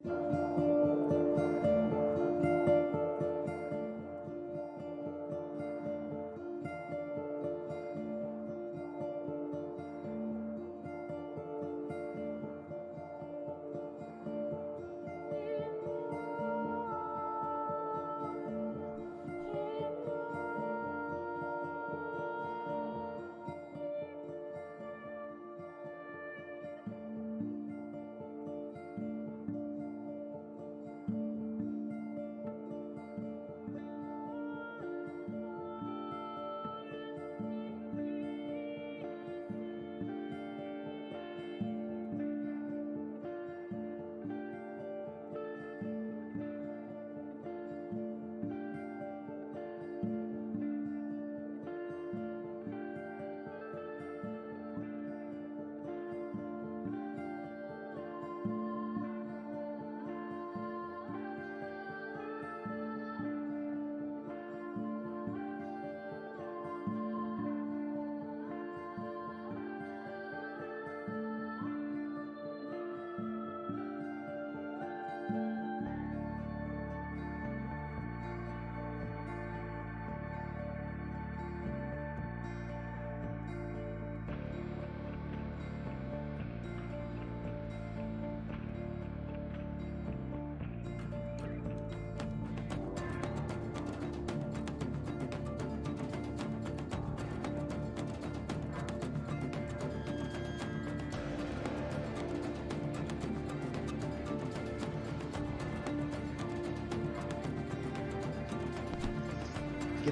Get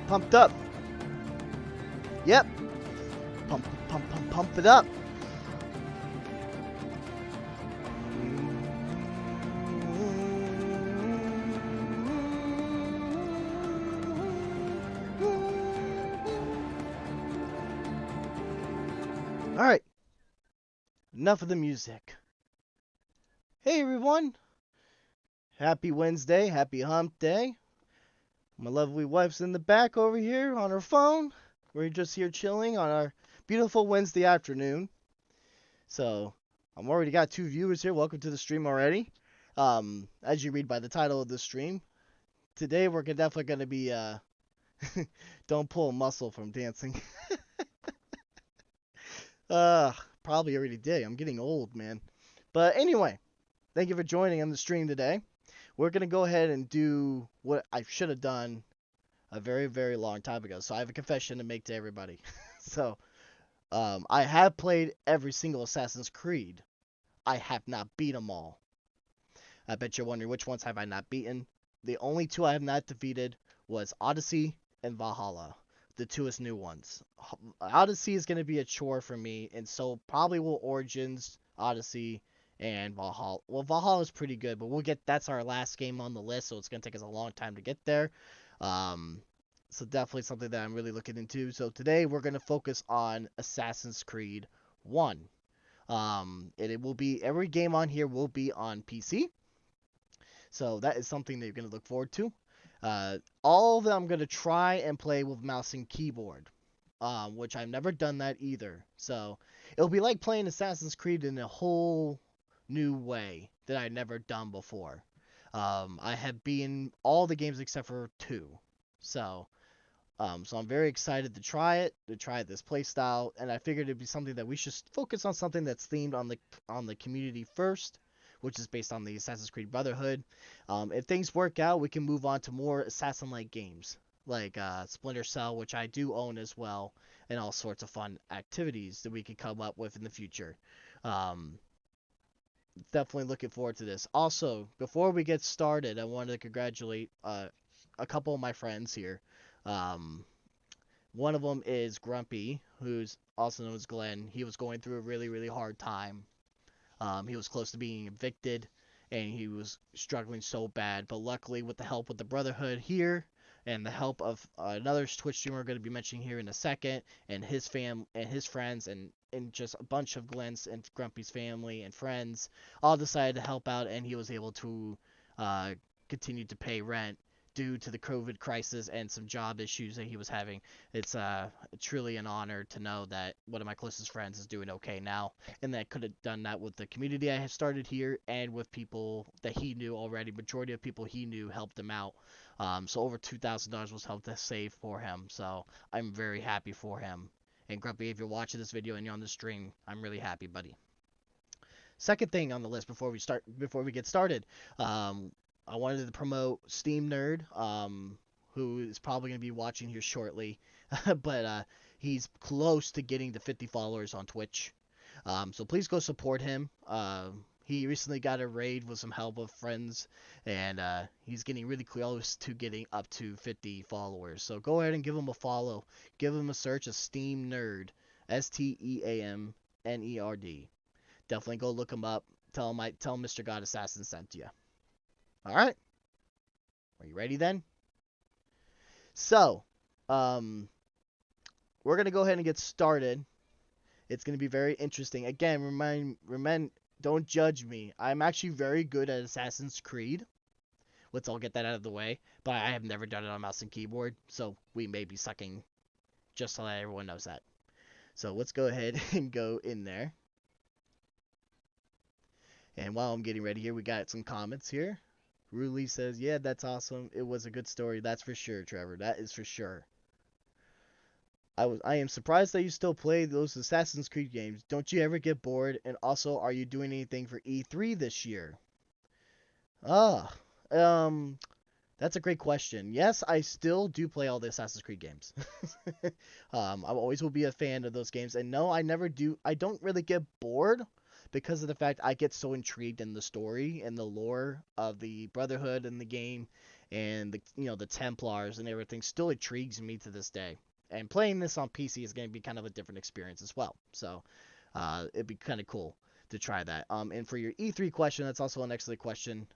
pumped up. Yep. Pump it up. Alright. Enough of the music. Hey everyone. Happy Wednesday. Happy hump day. My lovely wife's in the back over here on her phone. We're just here chilling on our beautiful Wednesday afternoon. So, I'm already got 2 viewers here. Welcome to the stream already. As you read by the title of the stream, today we're definitely going to be, don't pull a muscle from dancing. Probably already did. I'm getting old, man. But anyway, thank you for joining on the stream today. We're going to go ahead and do what I should have done a very, very long time ago. So I have a confession to make to everybody. So, I have played every single Assassin's Creed. I have not beat them all. I bet you're wondering which ones have I not beaten. The only 2 I have not defeated was Odyssey and Valhalla. The 2 new ones. Odyssey is going to be a chore for me, and so probably will Origins, Odyssey, and Valhalla. Well, Valhalla is pretty good, but that's our last game on the list, so it's going to take us a long time to get there. So definitely something that I'm really looking into. So today we're going to focus on Assassin's Creed 1. And it will be, every game on here will be on PC. So that is something that you're going to look forward to. All of them I'm going to try and play with mouse and keyboard. Which I've never done that either. So it'll be like playing Assassin's Creed in a whole new way that I've never done before. I have beaten all the games except for 2. So I'm very excited to try this playstyle, and I figured it'd be something that we should focus on, something that's themed on the community first, which is based on the Assassin's Creed Brotherhood. If things work out, we can move on to more assassin-like games, like Splinter Cell, which I do own as well, and all sorts of fun activities that we could come up with in the future. Definitely looking forward to this. Also, before we get started, I wanted to congratulate a couple of my friends here. One of them is Grumpy, who's also known as Glenn. He was going through a really, really hard time. He was close to being evicted, and he was struggling so bad. But luckily, with the help of the Brotherhood here, and the help of another Twitch streamer we're going to be mentioning here in a second, and his friends, and just a bunch of Glenn's and Grumpy's family and friends, all decided to help out, and he was able to continue to pay rent due to the COVID crisis and some job issues that he was having. It's truly an honor to know that one of my closest friends is doing okay now, and that I could have done that with the community I have started here and with people that he knew already. Majority of people he knew helped him out. So over $2,000 was helped to save for him. So I'm very happy for him. And Grumpy, if you're watching this video and you're on the stream, I'm really happy, buddy. Second thing on the list before we get started, I wanted to promote Steam Nerd, who is probably going to be watching here shortly, but he's close to getting to 50 followers on Twitch. So please go support him. He recently got a raid with some help of friends, and he's getting really close to getting up to 50 followers. So go ahead and give him a follow. Give him a search of Steam Nerd, SteamNerd. Definitely go look him up. Tell him Mr. God Assassin sent you. All right. Are you ready then? So, we're gonna go ahead and get started. It's gonna be very interesting. Again, don't judge me. I'm actually very good at Assassin's Creed. I'll get that out of the way. But I have never done it on mouse and keyboard, so we may be sucking. Just so that everyone knows that. So let's go ahead and go in there. And while I'm getting ready here, we got some comments here. Ruli says, yeah, that's awesome. It was a good story. That's for sure, Trevor. That is for sure. I am surprised that you still play those Assassin's Creed games. Don't you ever get bored? And also, are you doing anything for E3 this year? That's a great question. Yes, I still do play all the Assassin's Creed games. I always will be a fan of those games. And no, I never do. I don't really get bored, because of the fact I get so intrigued in the story and the lore of the Brotherhood in the game, and the Templars and everything still intrigues me to this day. And playing this on PC is going to be kind of a different experience as well. So it'd be kind of cool to try that. And for your E3 question, that's also an excellent question.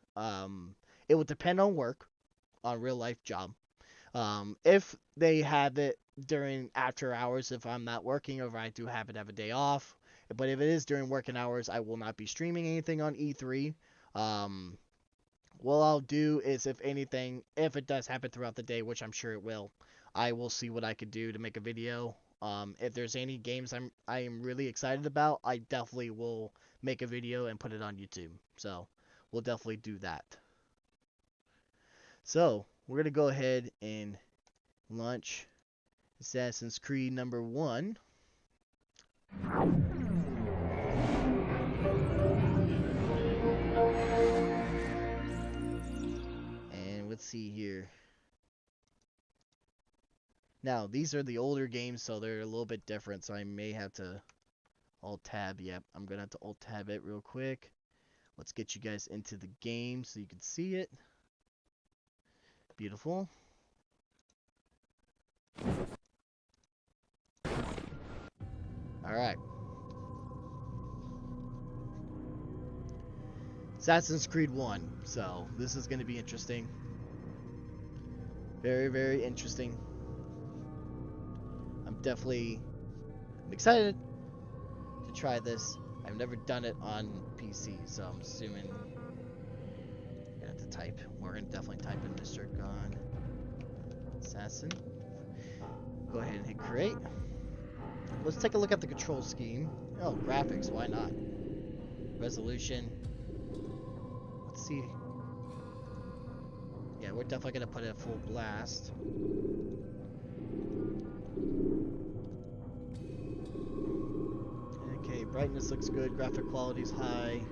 It would depend on work, on real life job. If they have it during after hours, if I'm not working, or if I do happen to have a day off. But if it is during working hours, I will not be streaming anything on E3. What I'll do is, if anything, if it does happen throughout the day, which I'm sure it will, I will see what I could do to make a video. If there's any games I am really excited about, I definitely will make a video and put it on YouTube. So we'll definitely do that. So we're going to go ahead and launch Assassin's Creed number 1. And let's see here. Now, these are the older games, so they're a little bit different, so I may have to alt-tab. Yep, I'm going to have to alt-tab it real quick. Let's get you guys into the game so you can see it. Beautiful. Alright. Assassin's Creed 1. So, this is going to be interesting. Very, very interesting. I'm excited to try this. I've never done it on PC, so I'm assuming I have to type. We're going to definitely type in Mr. God Assassin. Go ahead and hit create. Let's take a look at the control scheme. Oh, graphics, why not? Resolution. Let's see. Yeah, we're definitely going to put it at full blast. Okay, brightness looks good, graphic quality is high,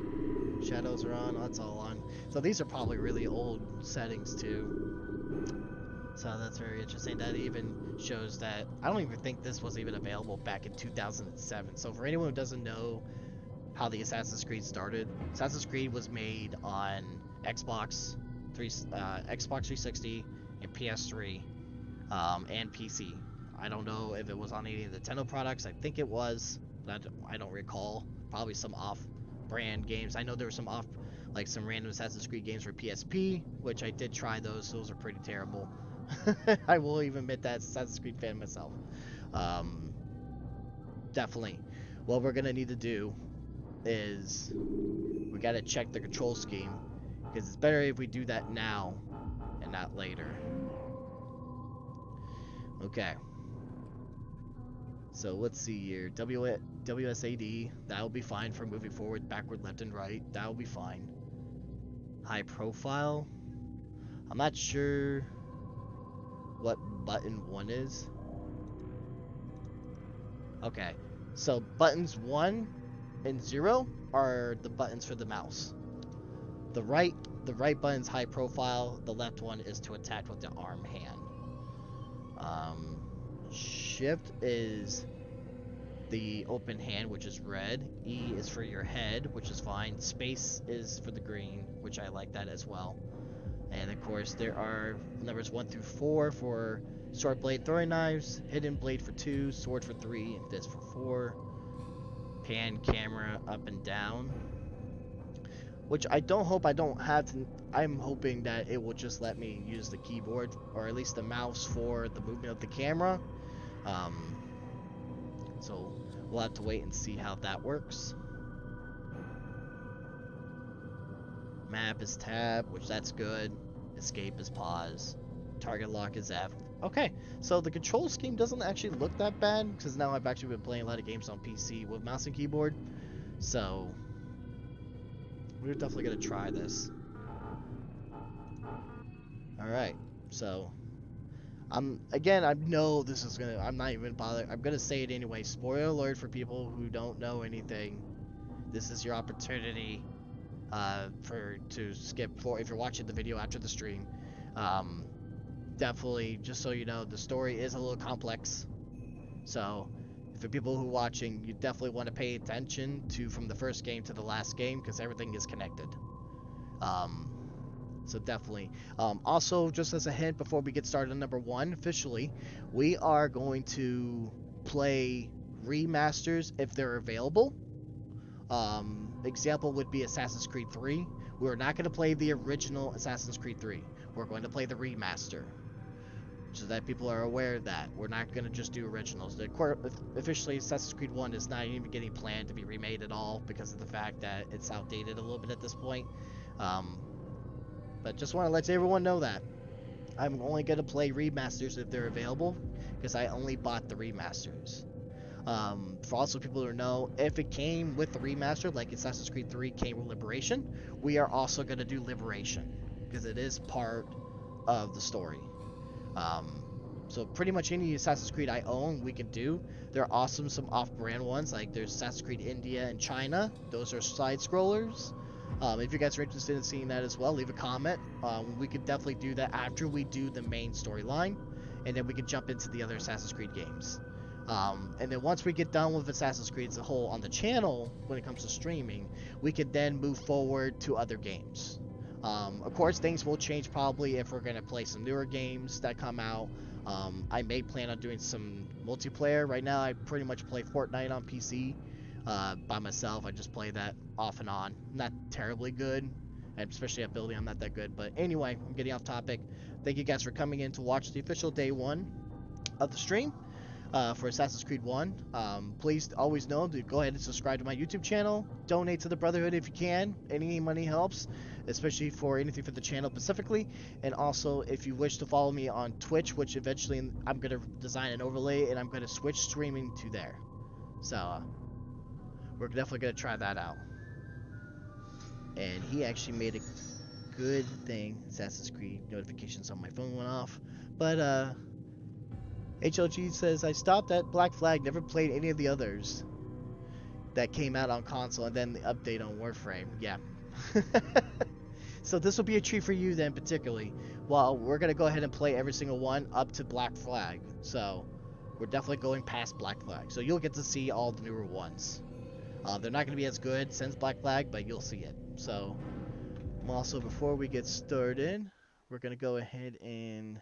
shadows are on, that's all on. So these are probably really old settings too. So that's very interesting. That even shows that I don't even think this was even available back in 2007. So for anyone who doesn't know how the Assassin's Creed started, Assassin's Creed was made on Xbox 360 and PS3 and PC. I don't know if it was on any of the Nintendo products. I think it was, but I don't recall. Probably some off-brand games. I know there were some like some random Assassin's Creed games for PSP, which I did try those. Those are pretty terrible. I will even admit that, Assassin's Creed fan myself. Definitely. What we're gonna need to do is we gotta check the control scheme, because it's better if we do that now and and not later. Okay. So let's see here. WSAD, that'll be fine for moving forward, backward, left, and right. That'll be fine. High profile. I'm not sure what button 1 is. Okay. So buttons 1 and 0 are the buttons for the mouse. The right button's high profile. The left one is to attack with the arm hand. Shift is the open hand, which is red. E is for your head, which is fine. Space is for the green, which I like that as well. And of course, there are numbers 1 through 4 for sword blade throwing knives, hidden blade for 2, sword for 3, and fist for 4. Pan, camera, up and down. Which I don't have to. I'm hoping that it will just let me use the keyboard, or at least the mouse, for the movement of the camera. So we'll have to wait and see how that works. Map is tab, which that's good. Escape is pause. Target lock is F. Okay, so the control scheme doesn't actually look that bad, because now I've actually been playing a lot of games on PC with mouse and keyboard. So we're definitely gonna try this. Alright, so I know this is gonna, I'm not even bothered. I'm gonna say it anyway. Spoiler alert for people who don't know anything. This is your opportunity to skip for, if you're watching the video after the stream. Definitely, just so you know, the story is a little complex. So for people who are watching, you definitely want to pay attention to from the first game to the last game, because everything is connected. So definitely. Also, just as a hint before we get started on number 1 officially, we are going to play remasters if they're available. Example would be Assassin's Creed 3. We're not going to play the original Assassin's Creed 3. We're going to play the remaster, so that people are aware of that. We're not going to just do originals. Officially, Assassin's Creed 1 is not even getting planned to be remade at all, because of the fact that it's outdated a little bit at this point. But just want to let everyone know that I'm only going to play remasters if they're available, because I only bought the remasters. For also people who know, if it came with the remaster, like Assassin's Creed 3 came with Liberation, we are also going to do Liberation, because it is part of the story. So pretty much any Assassin's Creed I own, we can do. There are awesome some off-brand ones, like there's Assassin's Creed India and China. Those are side-scrollers. If you guys are interested in seeing that as well, leave a comment. We could definitely do that after we do the main storyline, and then we can jump into the other Assassin's Creed games. And then once we get done with Assassin's Creed as a whole on the channel, when it comes to streaming, we could then move forward to other games. Of course, things will change probably if we're going to play some newer games that come out. I may plan on doing some multiplayer. Right now, I pretty much play Fortnite on PC by myself. I just play that off and on. Not terribly good, and especially at building, I'm not that good. But anyway, I'm getting off topic. Thank you guys for coming in to watch the official day 1 of the stream for Assassin's Creed 1. Please always know to go ahead and subscribe to my YouTube channel. Donate to the Brotherhood if you can. Any money helps, especially for anything for the channel specifically. And also, if you wish to follow me on Twitch, which eventually I'm going to design an overlay, and I'm going to switch streaming to there. So we're definitely going to try that out. And he actually made a good thing. Assassin's Creed notifications on my phone went off. But HLG says, I stopped at Black Flag, never played any of the others that came out on console, and then the update on Warframe. Yeah. So this will be a treat for you then, particularly. Well, we're going to go ahead and play every single one up to Black Flag. So we're definitely going past Black Flag. So you'll get to see all the newer ones. They're not going to be as good since Black Flag, but you'll see it. So also, before we get started, we're going to go ahead and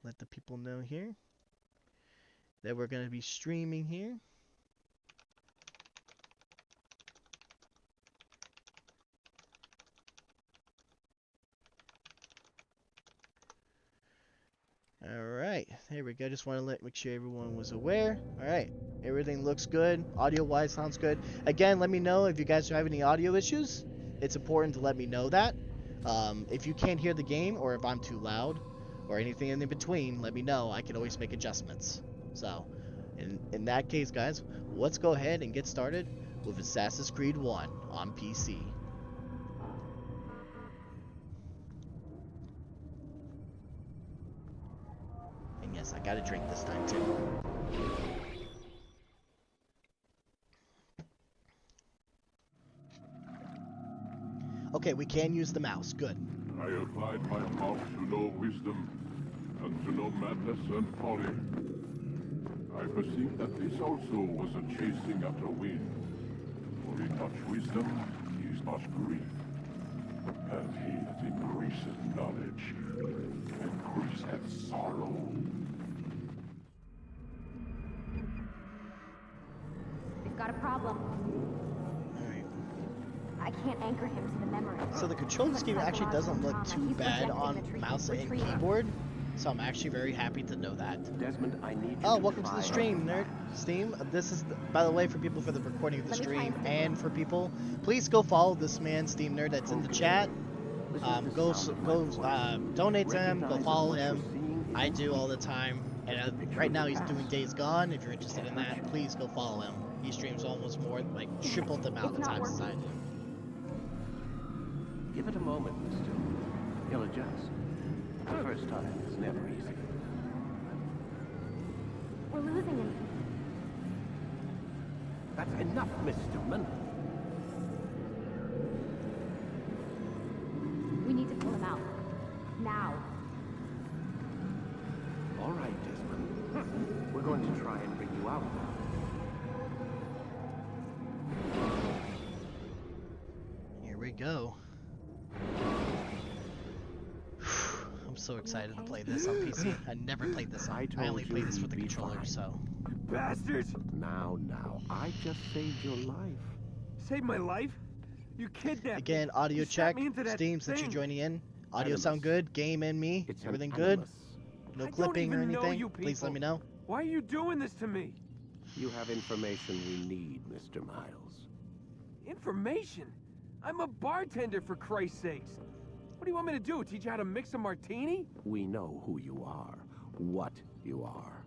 let the people know here that we're going to be streaming here. Alright, there we go. Just want to make sure everyone was aware. Alright, everything looks good. Audio-wise sounds good. Again, let me know if you guys have any audio issues. It's important to let me know that. If you can't hear the game, or if I'm too loud, or anything in between, let me know. I can always make adjustments. So, in that case, guys, let's go ahead and get started with Assassin's Creed 1 on PC. And yes, I got a drink this time too. Okay, we can use the mouse. Good. I applied my mouth to know wisdom, and to know madness and folly. I perceived that this also was a chasing after wind. For in much wisdom is much grief. And he that increaseth knowledge increaseth sorrow. We've got a problem. I can't anchor him to the memory. So the control scheme actually doesn't look too bad on mouse and keyboard. So I'm actually very happy to know that. Desmond, I need you welcome to the stream, nerd. Steam. This is, by the way, for people for the recording of the stream, and for people, please go follow this man, Steam Nerd, that's in the chat. Go donate to him. Go follow him. I do all the time. And right now he's doing Days Gone. If you're interested in that, please go follow him. He streams almost more, like triple the amount of times as I do. Give it a moment, mister. He'll adjust. The first time is never easy. We're losing him. That's enough, Mr. Mann. We need to pull him out. Now. All right, Desmond. We're going to try and bring you out now. Here we go. I'm so excited to play this on PC. I never played this on. I only play this for the controller, so. Bastards! Now, I just saved your life. Saved my life? You kidnapped Again, me. audio You check. strapped me into that Steam, since you're thing. joining in. Audio Animus. sound good? Game and me? It's Everything an good? animus. No I don't clipping or even know anything? you Please let people. me know. Why are you doing this to me? You have information we need, Mr. Miles. Information? I'm a bartender, for Christ's sakes. What do you want me to do? Teach you how to mix a martini? We know who you are, what you are.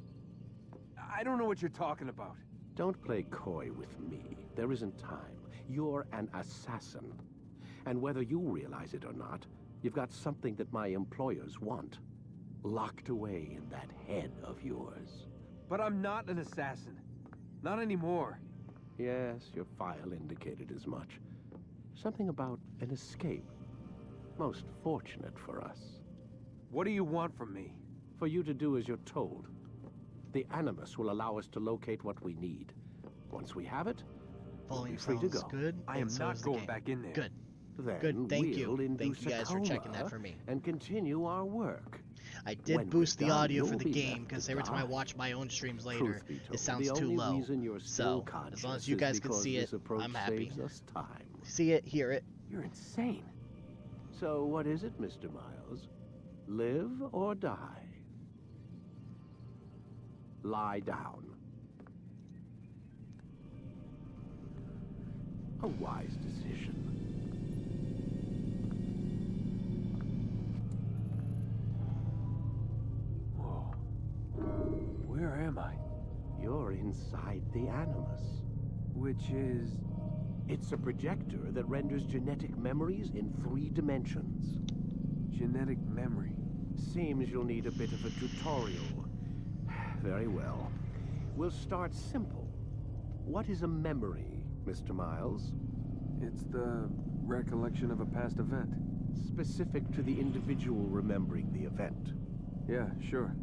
I don't know what you're talking about. Don't play coy with me. There isn't time. You're an assassin. And whether you realize it or not, you've got something that my employers want. Locked away in that head of yours. But I'm not an assassin. Not anymore. Yes, your file indicated as much. Something about an escape. Most fortunate for us. What do you want from me? For you to do as you're told. The Animus will allow us to locate what we need. Once we have it, Volume free to sounds go. good. I and am so not is the going game. back in there. Good. then Good, thank you. we'll Thank induce you guys for a checking that coma for me. And continue our work. I did When boost we're the done, audio for you'll the be game left because to every time I die. watch my own streams later, Truth be told, it sounds the too only low. reason you're still So, as long as conscious you is guys can because see this it, approach I'm happy. saves us time. See it, hear it. You're insane. So what is it, Mr. Miles? Live or die? Lie down. A wise decision. Whoa. Where am I? You're inside the Animus. Which is... It's a projector that renders genetic memories in 3 dimensions. genetic memory. Seems you'll need a bit of a tutorial. Very well. We'll start simple. What is a memory, Mr. Miles? It's the recollection of a past event. Specific to the individual remembering the event. Yeah, sure.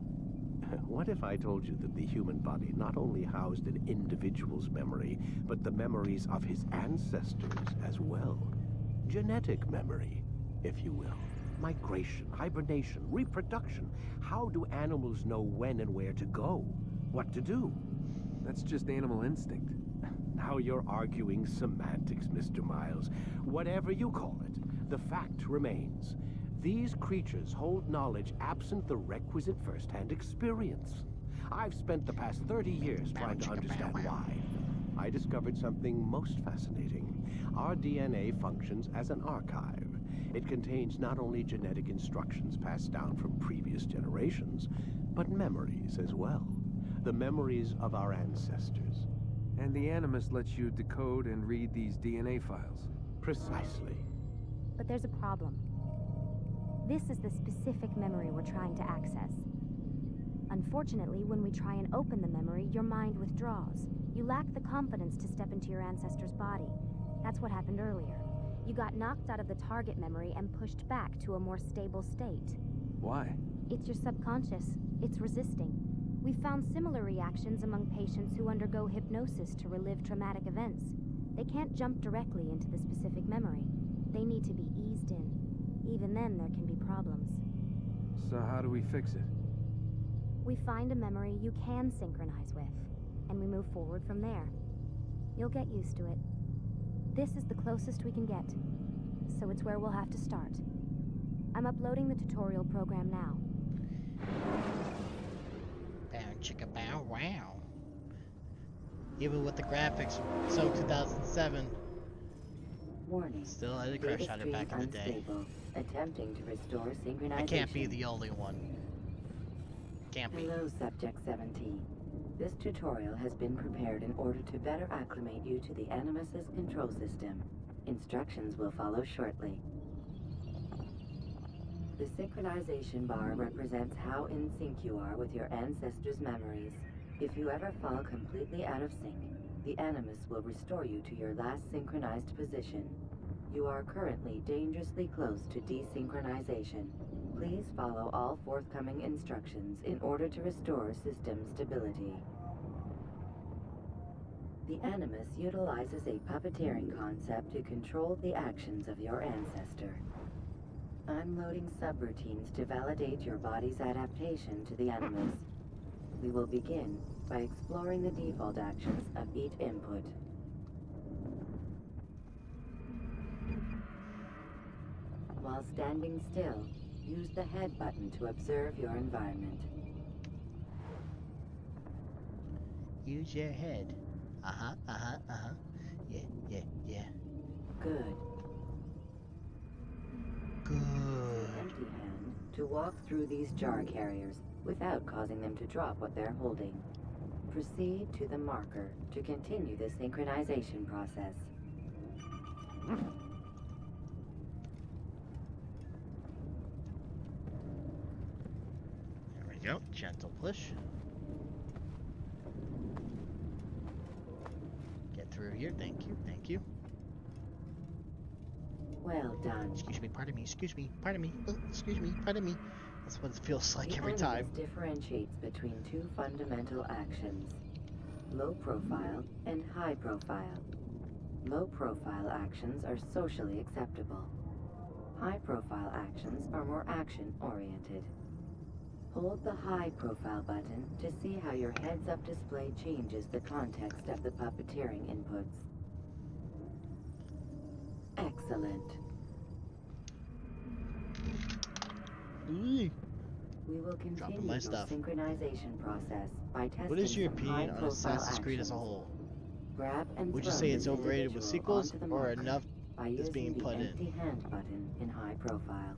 What if I told you that the human body not only housed an individual's memory, but the memories of his ancestors as well? Genetic memory, if you will. Migration, hibernation, reproduction. How do animals know when and where to go? What to do? That's just animal instinct. Now you're arguing semantics, Mr. Miles. Whatever you call it, the fact remains. These creatures hold knowledge absent the requisite first-hand experience. I've spent the past 30 years trying to understand why. I discovered something most fascinating. Our DNA functions as an archive. It contains not only genetic instructions passed down from previous generations, but memories as well. The memories of our ancestors. And the Animus lets you decode and read these DNA files. Precisely. But there's a problem. This is the specific memory we're trying to access. Unfortunately, when we try and open the memory, your mind withdraws. You lack the confidence to step into your ancestor's body. That's what happened earlier. You got knocked out of the target memory and pushed back to a more stable state. Why? It's your subconscious. It's resisting. We've found similar reactions among patients who undergo hypnosis to relive traumatic events. They can't jump directly into the specific memory. They need to be eased in. Even then, there can be problems. So how do we fix it? We find a memory you can synchronize with, and we move forward from there. You'll get used to it. This is the closest we can get, so it's where we'll have to start. I'm uploading the tutorial program now. Bow chicka bow wow. Even with the graphics, so 2007. Warning. Still had a crash on it back in the day. Attempting to restore synchronization. I can't be the only one. Can't be. Hello, Subject 17. This tutorial has been prepared in order to better acclimate you to the Animus's control system. Instructions will follow shortly. The synchronization bar represents how in sync you are with your ancestors' memories. If you ever fall completely out of sync, the Animus will restore you to your last synchronized position. You are currently dangerously close to desynchronization. Please follow all forthcoming instructions in order to restore system stability. The Animus utilizes a puppeteering concept to control the actions of your ancestor. I'm loading subroutines to validate your body's adaptation to the Animus. We will begin by exploring the default actions of each input. While standing still, use the head button to observe your environment. Use your head. Yeah. Good. Good. Empty hand to walk through these jar carriers without causing them to drop what they're holding. Proceed to the marker to continue the synchronization process. There we go. Gentle push. Get through here. Thank you. Thank you. Well done. Excuse me. Pardon me. Excuse me. Pardon me. Excuse me. Pardon me. That's what it feels like The every Animus time. differentiates between two fundamental actions: low profile and high profile. Low profile actions are socially acceptable. High profile actions are more action oriented. Hold the high profile button to see how your heads up display changes the context of the puppeteering inputs. Excellent. Ooh. We will continue Dropping my your stuff. synchronization process by testing What is your some opinion on high-profile Assassin's Creed as a actions. whole? Grab and Would you throw say this it's overrated with individual sequels onto the or marker enough by is using being the put in? empty hand button in high profile.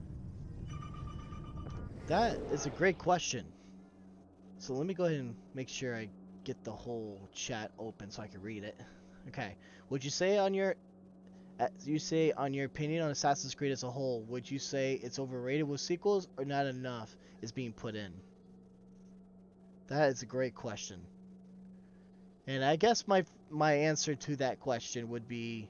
That is a great question. So let me go ahead and make sure I get the whole chat open so I can read it. Okay. Would you say on your opinion on Assassin's Creed as a whole, would you say it's overrated with sequels or not enough is being put in? That is a great question. And I guess my answer to that question would be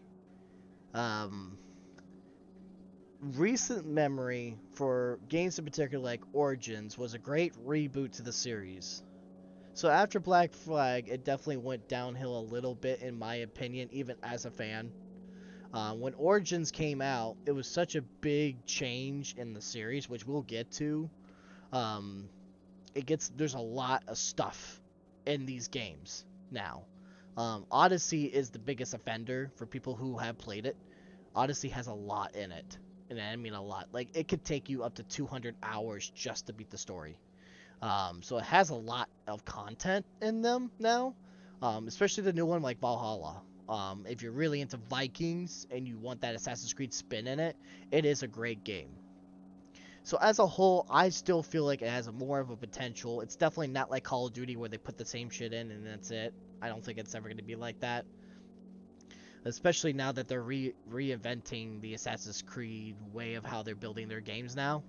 recent memory for games in particular like Origins was a great reboot to the series. So after Black Flag, it definitely went downhill a little bit in my opinion, even as a fan. When Origins came out, it was such a big change in the series, which we'll get to. There's a lot of stuff in these games now. Odyssey is the biggest offender for people who have played it. Odyssey has a lot in it. And I mean a lot. Like, it could take you up to 200 hours just to beat the story. So it has a lot of content in them now. Especially the new one like Valhalla. If you're really into Vikings and you want that Assassin's Creed spin in it, it is a great game. So as a whole, I still feel like it has more of a potential. It's definitely not like Call of Duty where they put the same shit in and that's it. I don't think it's ever going to be like that. Especially now that they're reinventing the Assassin's Creed way of how they're building their games now.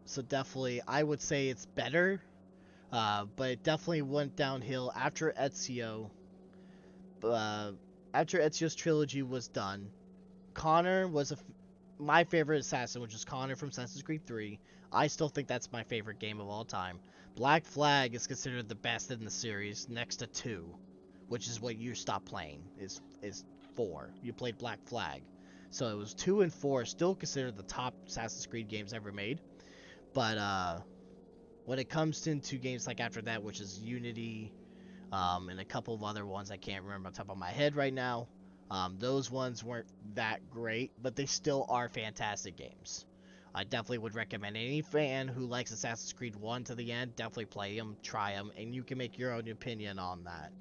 So definitely, I would say it's better. But it definitely went downhill after Ezio. After Ezio's trilogy was done, Connor was my favorite assassin, which is Connor from Assassin's Creed 3. I still think that's my favorite game of all time. Black Flag is considered the best in the series, next to 2, which is what you stopped playing, is 4. You played Black Flag. So it was 2 and 4, still considered the top Assassin's Creed games ever made. But when it comes into games like after that, which is Unity, and a couple of other ones I can't remember on top of my head right now, those ones weren't that great, but they still are fantastic games. I definitely would recommend any fan who likes Assassin's Creed 1 to the end, definitely play them, try them, and you can make your own opinion on that.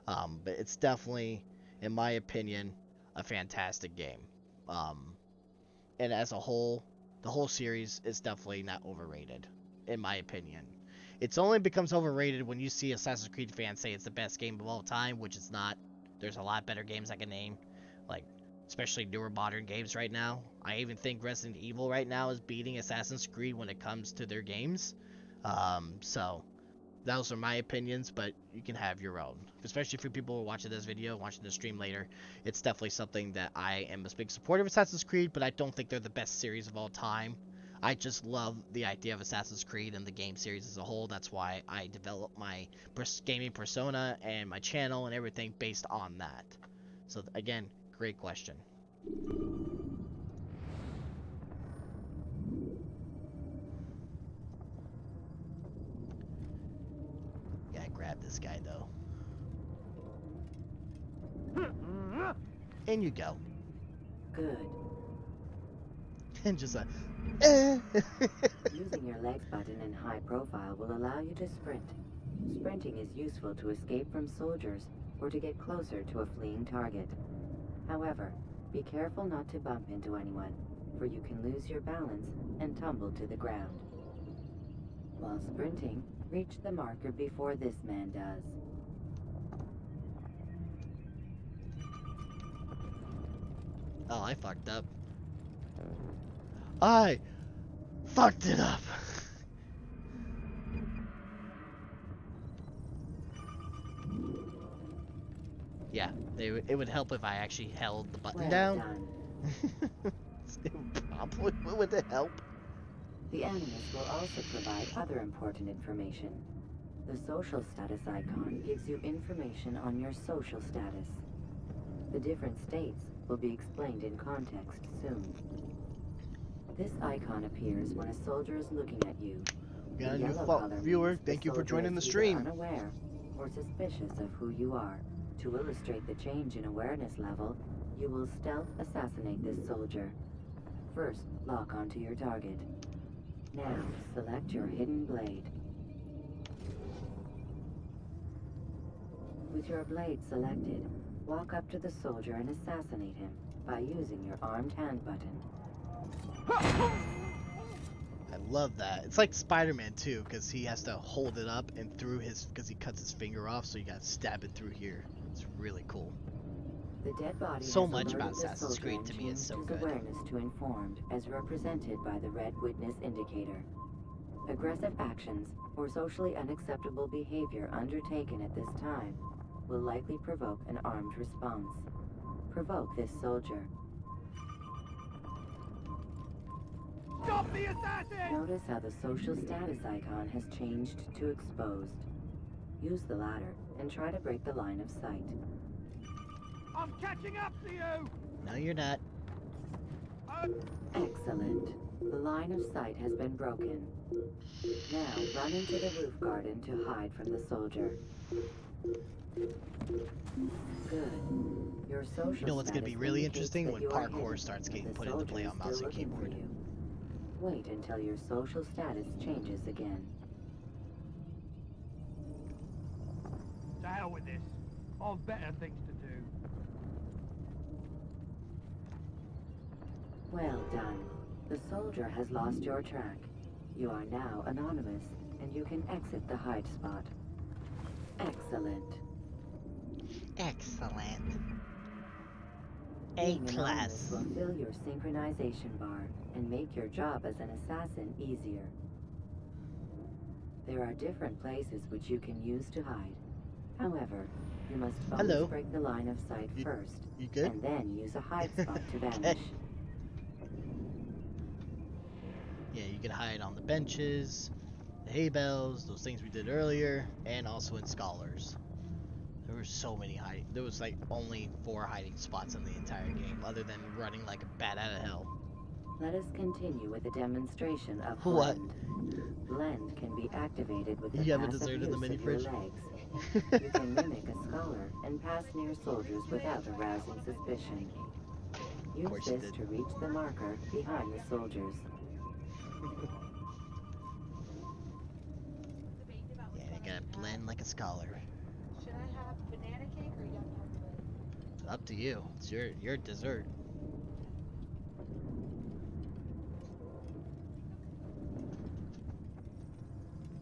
But it's definitely, in my opinion, a fantastic game. And as a whole, the whole series is definitely not overrated, in my opinion. It's only becomes overrated when you see Assassin's Creed fans say it's the best game of all time, which it's not. There's a lot better games I can name, like especially newer modern games right now. I even think Resident Evil right now is beating Assassin's Creed when it comes to their games. So those are my opinions, but you can have your own. Especially for people who are watching this video, watching the stream later, it's definitely something that I am a big supporter of Assassin's Creed, but I don't think they're the best series of all time. I just love the idea of Assassin's Creed and the game series as a whole. That's why I developed my gaming persona and my channel and everything based on that. So again, great question. Yeah, grab this guy though. In you go. Good. And just a Using your legs button in high profile will allow you to sprint. Sprinting is useful to escape from soldiers or to get closer to a fleeing target. However, be careful not to bump into anyone, for you can lose your balance and tumble to the ground. While sprinting, reach the marker before this man does. Oh, I fucked up. I fucked it up. Yeah, it would help if I actually held the button Well down. done. It probably would help. The animus will also provide other important information. The social status icon gives you information on your social status. The different states will be explained in context soon. This icon appears when a soldier is looking at you. We got a The new yellow color viewer. means Thank you for soldier joining the is either stream. Unaware or suspicious of who you are. To illustrate the change in awareness level, you will stealth assassinate this soldier. First, lock onto your target. Now, select your hidden blade. With your blade selected, walk up to the soldier and assassinate him by using your armed hand button. I love that. It's like Spider-Man too, because he has to hold it up and through his, because he cuts his finger off, so you gotta stab it through here. It's really cool. The dead body So has much about alerted the Assassin's soldier Creed and to me is changed so his good. awareness to informed, as represented by the red witness indicator. Aggressive actions or socially unacceptable behavior undertaken at this time will likely provoke an armed response. Provoke this soldier. Stop the assassin! Notice how the social status icon has changed to exposed. Use the ladder and try to break the line of sight. I'm catching up to you! No, you're not. Excellent. The line of sight has been broken. Now run into the roof garden to hide from the soldier. Good. Your social You know what's gonna be status really indicates interesting? that When you are parkour hidden, starts but getting the put into soldier play is on mouse still and looking for keyboard. you. Wait until your social status changes again. To hell with this. I've better things to do. Well done. The soldier has lost your track. You are now anonymous, and you can exit the hide spot. Excellent. Excellent. A Being anonymous class. will fill your synchronization bar and make your job as an assassin easier. There are different places which you can use to hide. However, you must Hello. always break the line of sight first, You good? and then use a hide spot to Okay. vanish. Yeah, you can hide on the benches, the hay bales, those things we did earlier, and also in scholars. There were so many hiding. There was like only 4 hiding spots in the entire game, other than running like a bat out of hell. Let us continue with a demonstration of What? blend. Blend can be activated with the You have a passive dessert in the use mini of your fridge? legs. You can mimic a scholar and pass near soldiers without arousing suspicion. Use course you this did. to reach the marker behind the soldiers. Yeah, you gotta blend like a scholar. Should I have banana cake or yum yum? Up to you. It's your dessert.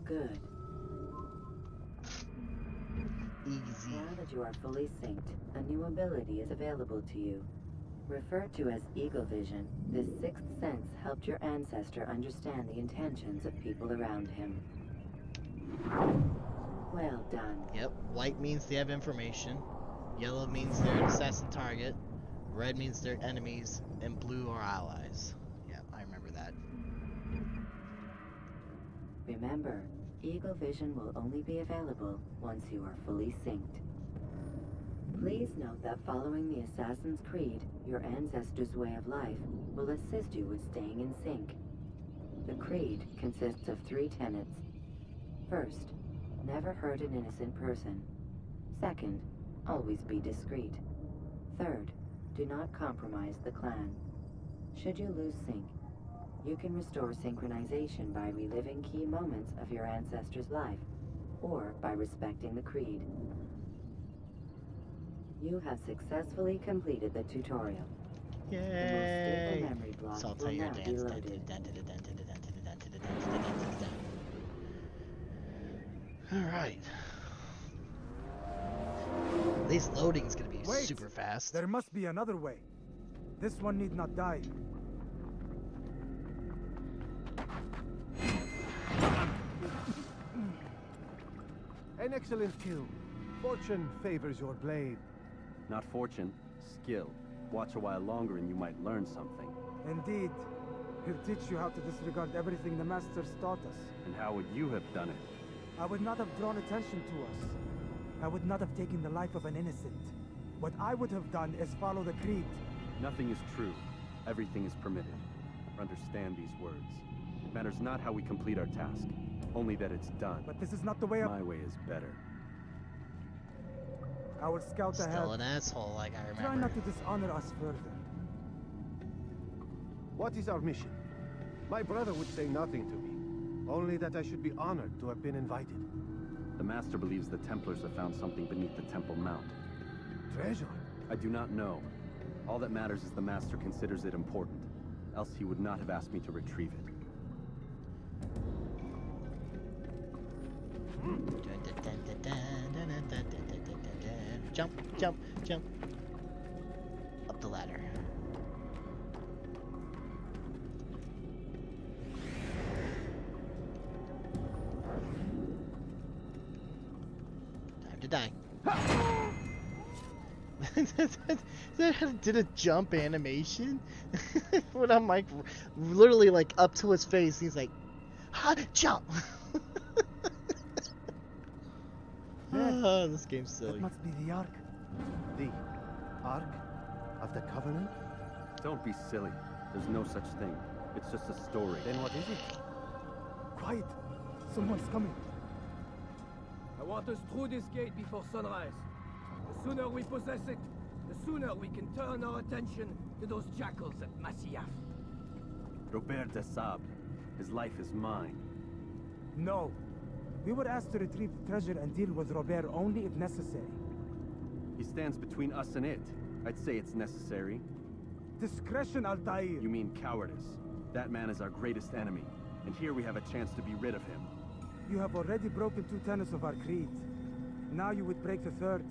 Good. Easy. Now that you are fully synced, a new ability is available to you. Referred to as Eagle Vision, this sixth sense helped your ancestor understand the intentions of people around him. Well done. Yep. White means they have information. Yellow means they're an assassin target. Red means they're enemies. And blue are allies. Yep, I remember that. Remember, Eagle Vision will only be available once you are fully synced. Please note that following the Assassin's Creed, your ancestors' way of life will assist you with staying in sync. The Creed consists of 3 tenets. First, never hurt an innocent person. Second, always be discreet. Third, do not compromise the clan. Should you lose sync, you can restore synchronization by reliving key moments of your ancestor's life, or by respecting the Creed. You have successfully completed the tutorial. The most Yay! stable memory block So I'll will tell you now your be dance. loaded. Alright. This loading's gonna be Wait, super fast. There must be another way. This one need not die. An excellent kill. Fortune favors your blade. Not fortune, skill. Watch a while longer and you might learn something. Indeed. He'll teach you how to disregard everything the Masters taught us. And how would you have done it? I would not have drawn attention to us. I would not have taken the life of an innocent. What I would have done is follow the Creed. Nothing is true. Everything is permitted. Understand these words. It matters not how we complete our task, only that it's done. But this is not the way of... My way is better. I will scout ahead. Still an asshole, like I Try remember. not to dishonor us further. What is our mission? My brother would say nothing to me, only that I should be honored to have been invited. The Master believes the Templars have found something beneath the Temple Mount. Treasure? I do not know. All that matters is the Master considers it important. Else he would not have asked me to retrieve it. Jump, jump, jump. Up the ladder. Time to die. Did a jump animation? When I'm like, literally like up to his face, he's like, ha, jump! Oh, this game's silly. That must be the Ark. The Ark of the Covenant? Don't be silly. There's no such thing. It's just a story. Then what is it? Quiet. Someone's coming. I want us through this gate before sunrise. The sooner we possess it, the sooner we can turn our attention to those jackals at Masyaf. Robert de Sable. His life is mine. No. We were asked to retrieve the treasure and deal with Robert only if necessary. He stands between us and it. I'd say it's necessary. Discretion, Altair. You mean cowardice. That man is our greatest enemy, and here we have a chance to be rid of him. You have already broken 2 tenets of our creed. Now you would break the 3rd.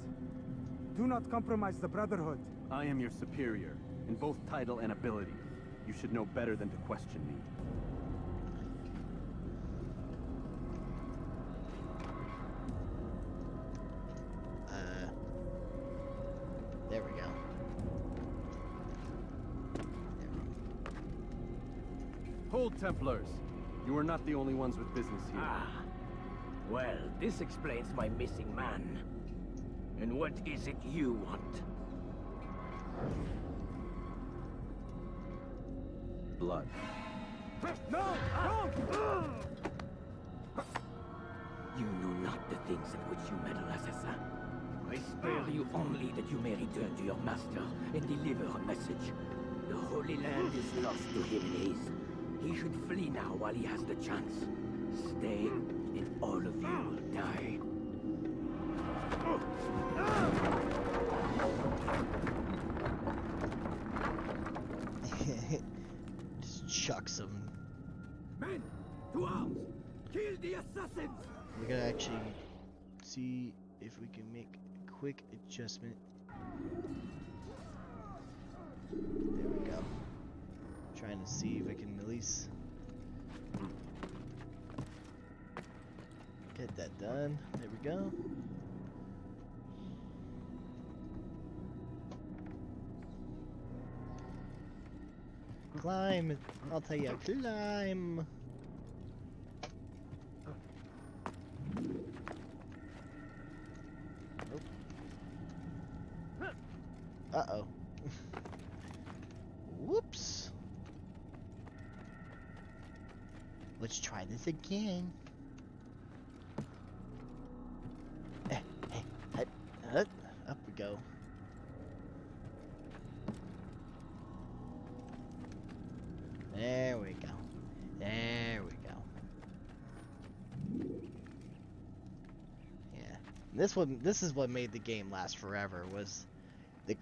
Do not compromise the Brotherhood. I am your superior, in both title and ability. You should know better than to question me. There we go. Hold, Templars! You are not the only ones with business here. Ah. Well, this explains my missing man. And what is it you want? Blood. No! No! You know not the things in which you meddle, assassin. I spare you only that you may return to your master and deliver a message. The Holy Land is lost to him and his. He should flee now while he has the chance. Stay, and all of you will die. Just chucks him. Men, to arms! Kill the assassins! We're gonna actually see if we can make a quick adjustment. There we go. Trying to see if I can at least get that done. There we go. Climb! I'll tell you, climb! Uh-oh. Whoops. Let's try this again. Hey, up we go. There we go. There we go. Yeah. This is what made the game last forever, was the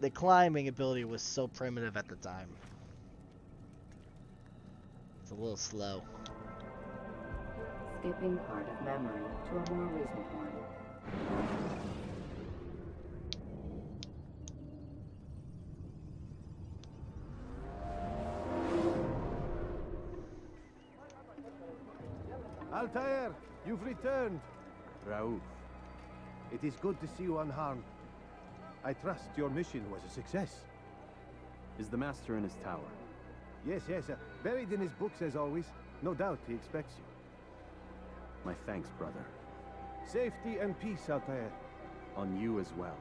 climbing ability was so primitive at the time. It's a little slow. Skipping part of memory to a more recent one. Altair, you've returned. Raouf. It is good to see you unharmed. I trust your mission was a success. Is the Master in his tower? Yes, buried in his books as always. No doubt he expects you. My thanks, brother. Safety and peace, Altair. On you as well.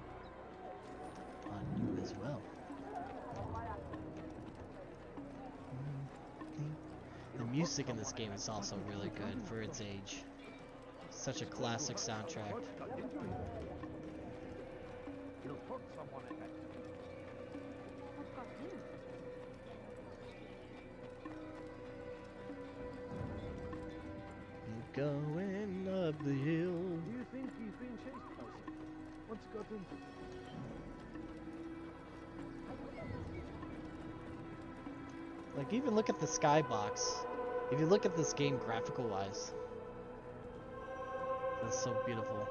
On you as well. The music in this game is also really good for its age. Such a classic soundtrack. Going up the hill. Do you think he's being chased by something? What's got into him? Like, even look at the skybox. If you look at this game graphical wise, that's so beautiful.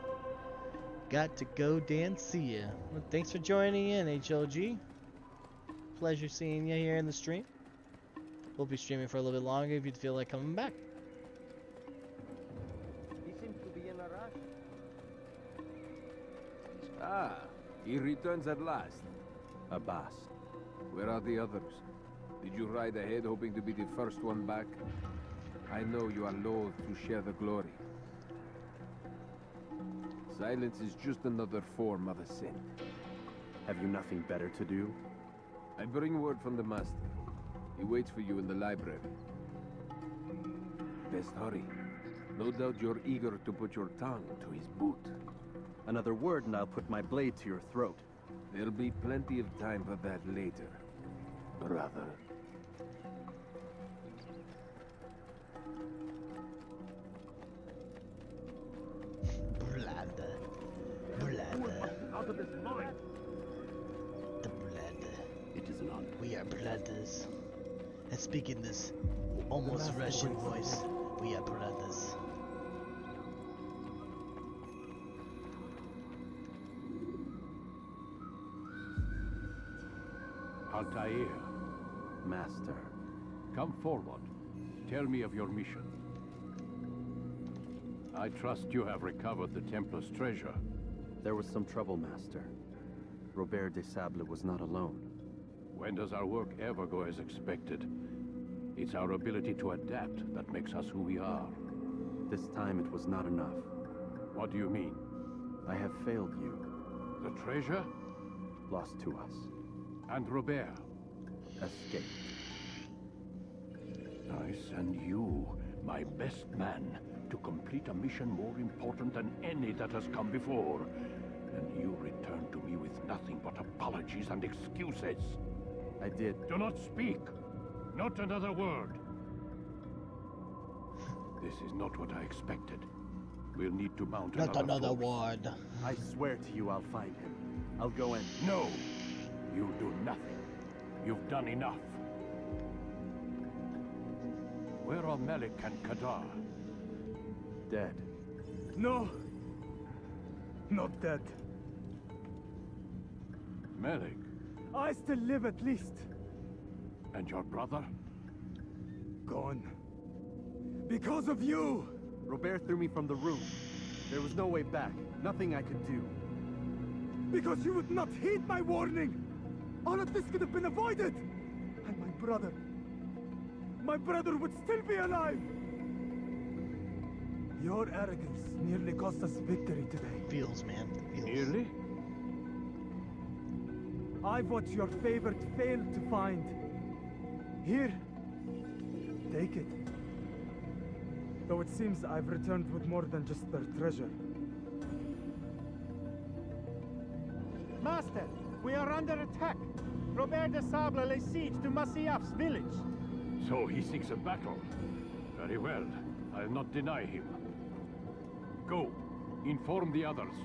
Got to go, Dan. See ya. Well, thanks for joining in, HLG. Pleasure seeing you here in the stream. We'll be streaming for a little bit longer if you'd feel like coming back. He seems to be in a rush. Ah, he returns at last. Abbas. Where are the others? Did you ride ahead hoping to be the first one back? I know you are loath to share the glory. Silence is just another form of a sin. Have you nothing better to do? I bring word from the Master. He waits for you in the library. Best hurry. No doubt you're eager to put your tongue to his boot. Another word and I'll put my blade to your throat. There'll be plenty of time for that later, brother. Blood. Out of his mind. The blood. It is not. We are brothers. And speaking this almost master Russian waits. voice, we are brothers. Altair, Master. come forward. Tell me of your mission. I trust you have recovered the Templar's treasure. There was some trouble, Master. Robert de Sable was not alone. When does our work ever go as expected? It's our ability to adapt that makes us who we are. This time it was not enough. What do you mean? I have failed you. The treasure? Lost to us. And Robert? Escaped. I send you, my best man, to complete a mission more important than any that has come before. And you return to me with nothing but apologies and excuses. I did. Do not speak. Not another word. This is not what I expected. We'll need to mount Not another force. word. I swear to you I'll find him. I'll go in. No! You do nothing. You've done enough. Where are Malik and Kadar? Dead. No! Not dead. Malik? I still live at least. And your brother? Gone. Because of you! Robert threw me from the room. There was no way back. Nothing I could do. Because you would not heed my warning! All of this could have been avoided! And my brother would still be alive! Your arrogance nearly cost us victory today. Feels, man. Feels. Nearly? I've what your favorite failed to find. Here. Take it. Though it seems I've returned with more than just their treasure. Master, we are under attack. Robert de Sable lays siege to Masyaf's village. So he seeks a battle. Very well. I'll not deny him. Go. Inform the others.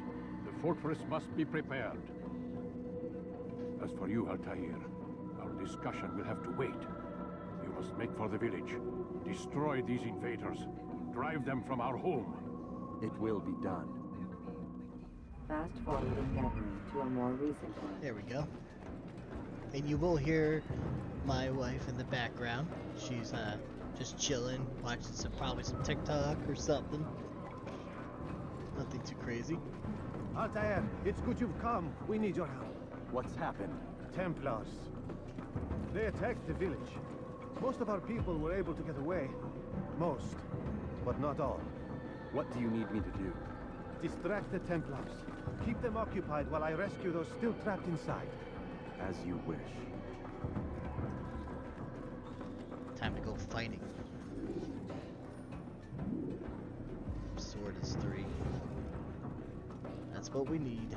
The fortress must be prepared. As for you, Altair, our discussion will have to wait. You must make for the village. Destroy these invaders. Drive them from our home. It will be done. Fast forwarding memory to a more recent one. There we go. And you will hear my wife in the background. She's just chilling, watching probably some TikTok or something. Nothing too crazy. Altair, it's good you've come. We need your help. What's happened? Templars. They attacked the village. Most of our people were able to get away. Most, but not all. What do you need me to do? Distract the Templars. Keep them occupied while I rescue those still trapped inside. As you wish. Time to go fighting. Sword is 3. That's what we need.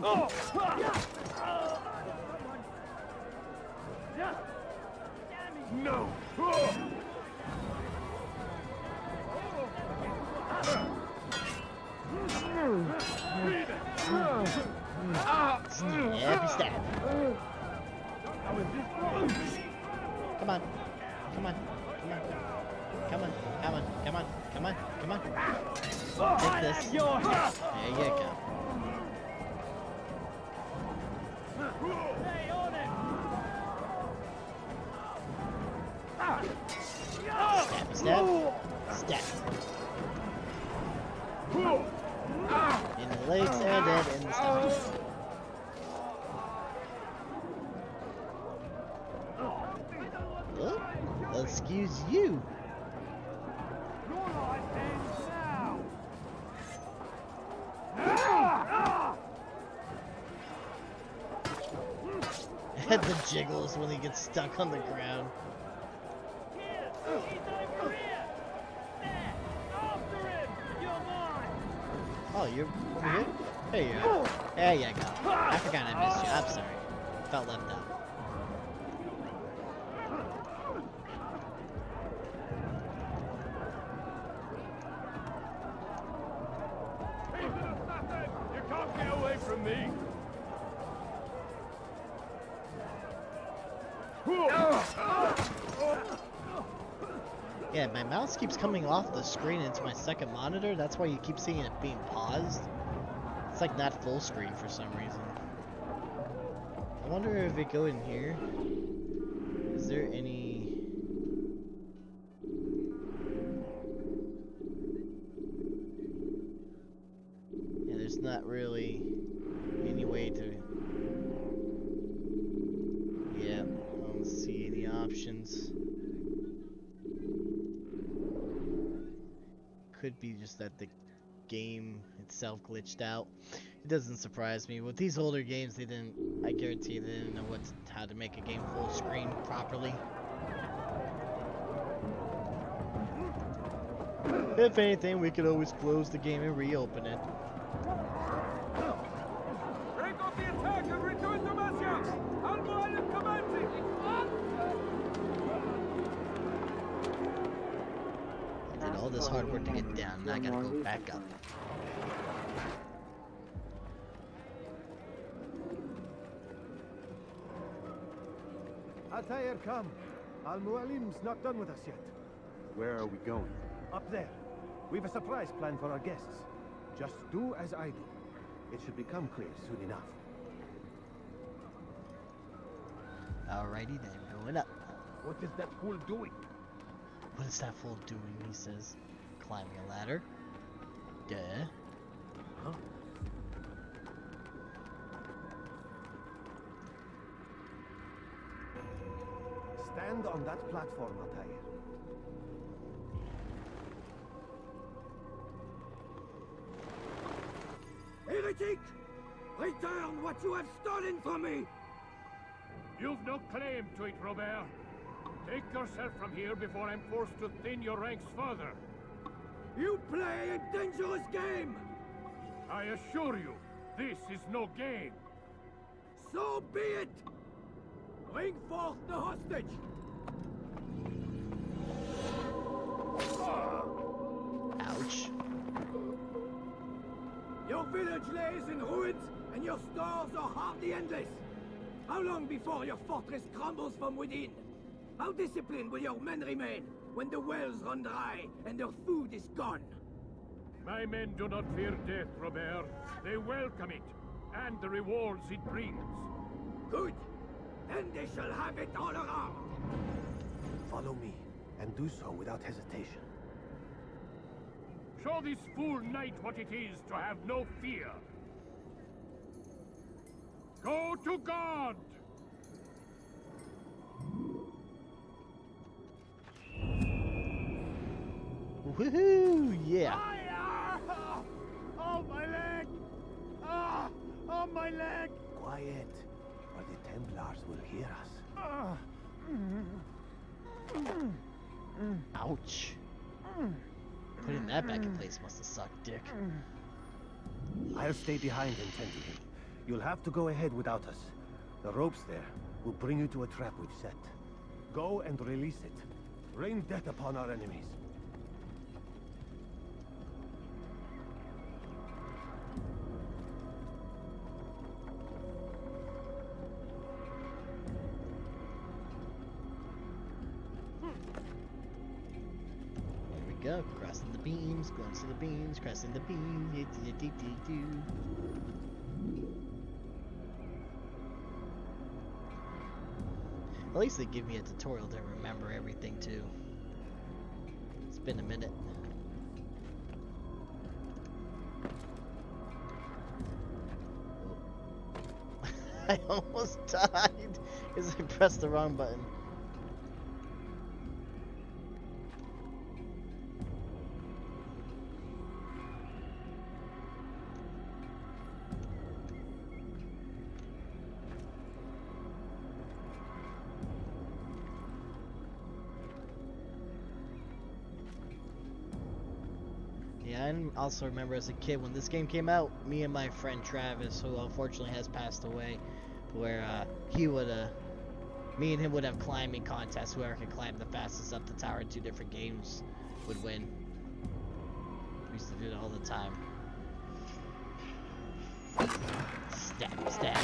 No! Stabby stab. Come on. Come on. Come on. Come on. Come on. Come on. Come on. Come on. Take this. There you go. Stabby stab. Stab. In the legs and then in the stomach. Oh, excuse you. And the jiggles when he gets stuck on the ground. Oh, you're over here? There you go. There you go. I forgot I missed you. I'm sorry. Felt left out. You can't get away from me! Yeah, my mouse keeps coming off the screen into my second monitor. That's why you keep seeing it being paused. It's like not full screen for some reason. I wonder if we go in here. Is there any... Yeah, there's not really any way to... Yeah, I don't see any options. Could be just that the game itself glitched out. It doesn't surprise me. With these older games, I guarantee they didn't know how to make a game full screen properly. If anything, we could always close the game and reopen it. Break off the attack and return to Masya! Al-Mu'allim commencing! I did all this hard work to get down, now I gotta go back up. Altair, come. Al-Mu'allim's not done with us yet. Where are we going? Up there. We've a surprise plan for our guests. Just do as I do. It should become clear soon enough. Alrighty then, going up. What is that fool doing? What is that fool doing? He says, climbing a ladder. Duh. Huh? Stand on that platform, Altair. Heretic! Return what you have stolen from me! You've no claim to it, Robert. Take yourself from here before I'm forced to thin your ranks further. You play a dangerous game! I assure you, this is no game. So be it! Bring forth the hostage! Ouch. Your village lays in ruins, and your stores are hardly endless. How long before your fortress crumbles from within? How disciplined will your men remain when the wells run dry and their food is gone? My men do not fear death, Robert. They welcome it, and the rewards it brings. Good. Then they shall have it all around. Follow me, and do so without hesitation. Show this fool knight what it is to have no fear. Go to God! Woohoo! Yeah. Oh, my leg! Ah! Oh, my leg! Quiet, or the Templars will hear us. Ouch. Putting that back in place must have sucked dick. I'll stay behind and tend to him. You'll have to go ahead without us. The ropes there will bring you to a trap we've set. Go and release it. Rain death upon our enemies. There we go. Crossing the beams, going to the beams, crossing the beams. At least they give me a tutorial to remember everything too. It's been a minute. I almost died because I pressed the wrong button. I also remember as a kid when this game came out, me and my friend Travis, who unfortunately has passed away, where me and him would have climbing contests. Whoever could climb the fastest up the tower in 2 different games would win. We used to do it all the time. Stab, stab.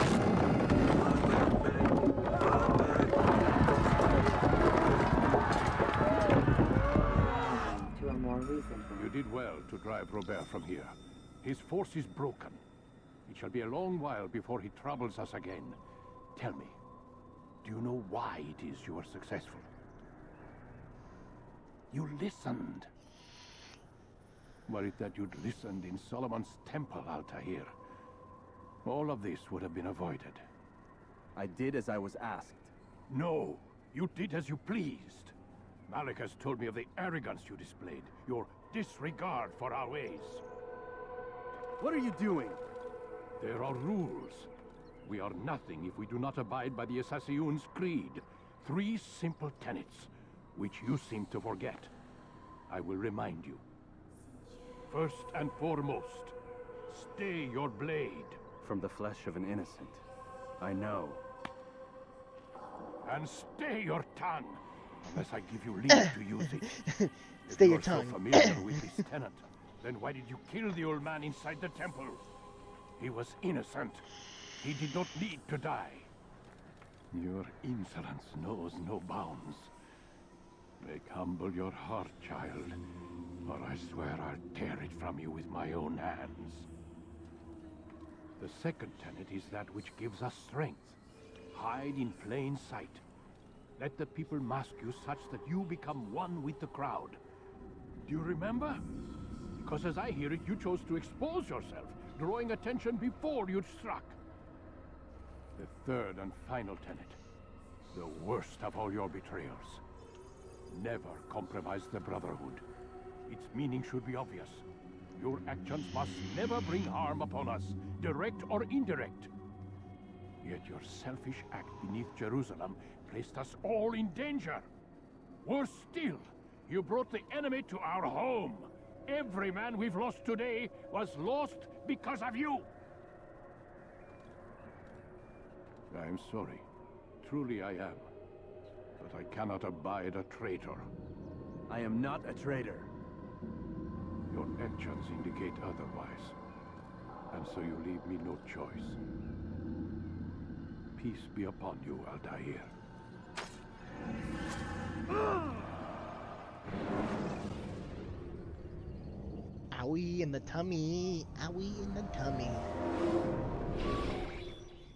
To a more recent one. You did well to drive Robert from here. His force is broken. It shall be a long while before he troubles us again. Tell me, do you know why it is you are successful? You listened. Were it that you'd listened in Solomon's temple, Altair, all of this would have been avoided. I did as I was asked. No, you did as you pleased. Malik has told me of the arrogance you displayed, your disregard for our ways. What are you doing? There are rules. We are nothing if we do not abide by the Assassin's creed. 3 simple tenets, which you seem to forget. I will remind you. First and foremost, stay your blade. From the flesh of an innocent. I know. And stay your tongue, unless I give you leave to use it. Stay If your you are tongue. so familiar with this tenant, then why did you kill the old man inside the temple? He was innocent. He did not need to die. Your insolence knows no bounds. Make humble your heart, child, or I swear I'll tear it from you with my own hands. The second tenet is that which gives us strength. Hide in plain sight. Let the people mask you such that you become one with the crowd. Do you remember? Because as I hear it, you chose to expose yourself, drawing attention before you'd struck. The third and final tenet, the worst of all your betrayals. Never compromise the Brotherhood. Its meaning should be obvious. Your actions must never bring harm upon us, direct or indirect. Yet your selfish act beneath Jerusalem placed us all in danger. Worse still, you brought the enemy to our home. Every man we've lost today was lost because of you. I'm sorry. Truly I am. But I cannot abide a traitor. I am not a traitor. Your actions indicate otherwise. And so you leave me no choice. Peace be upon you, Altair. Owie in the tummy. Owie in the tummy.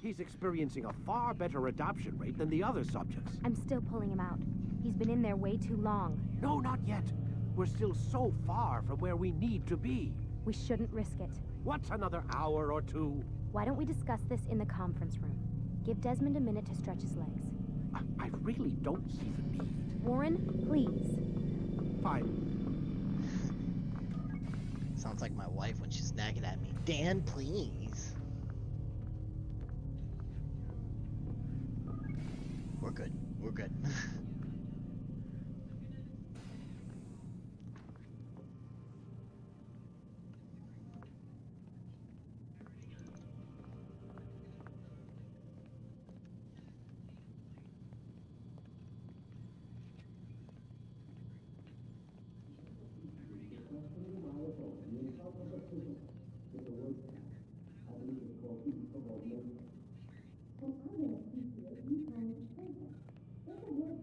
He's experiencing a far better adoption rate than the other subjects. I'm still pulling him out. He's been in there way too long. No, not yet. We're still so far from where we need to be. We shouldn't risk it. What's another hour or 2? Why don't we discuss this in the conference room? Give Desmond a minute to stretch his legs. I really don't see the need. Warren, please. Fine. Sounds like my wife when she's nagging at me. Dan, please. We're good. We're good.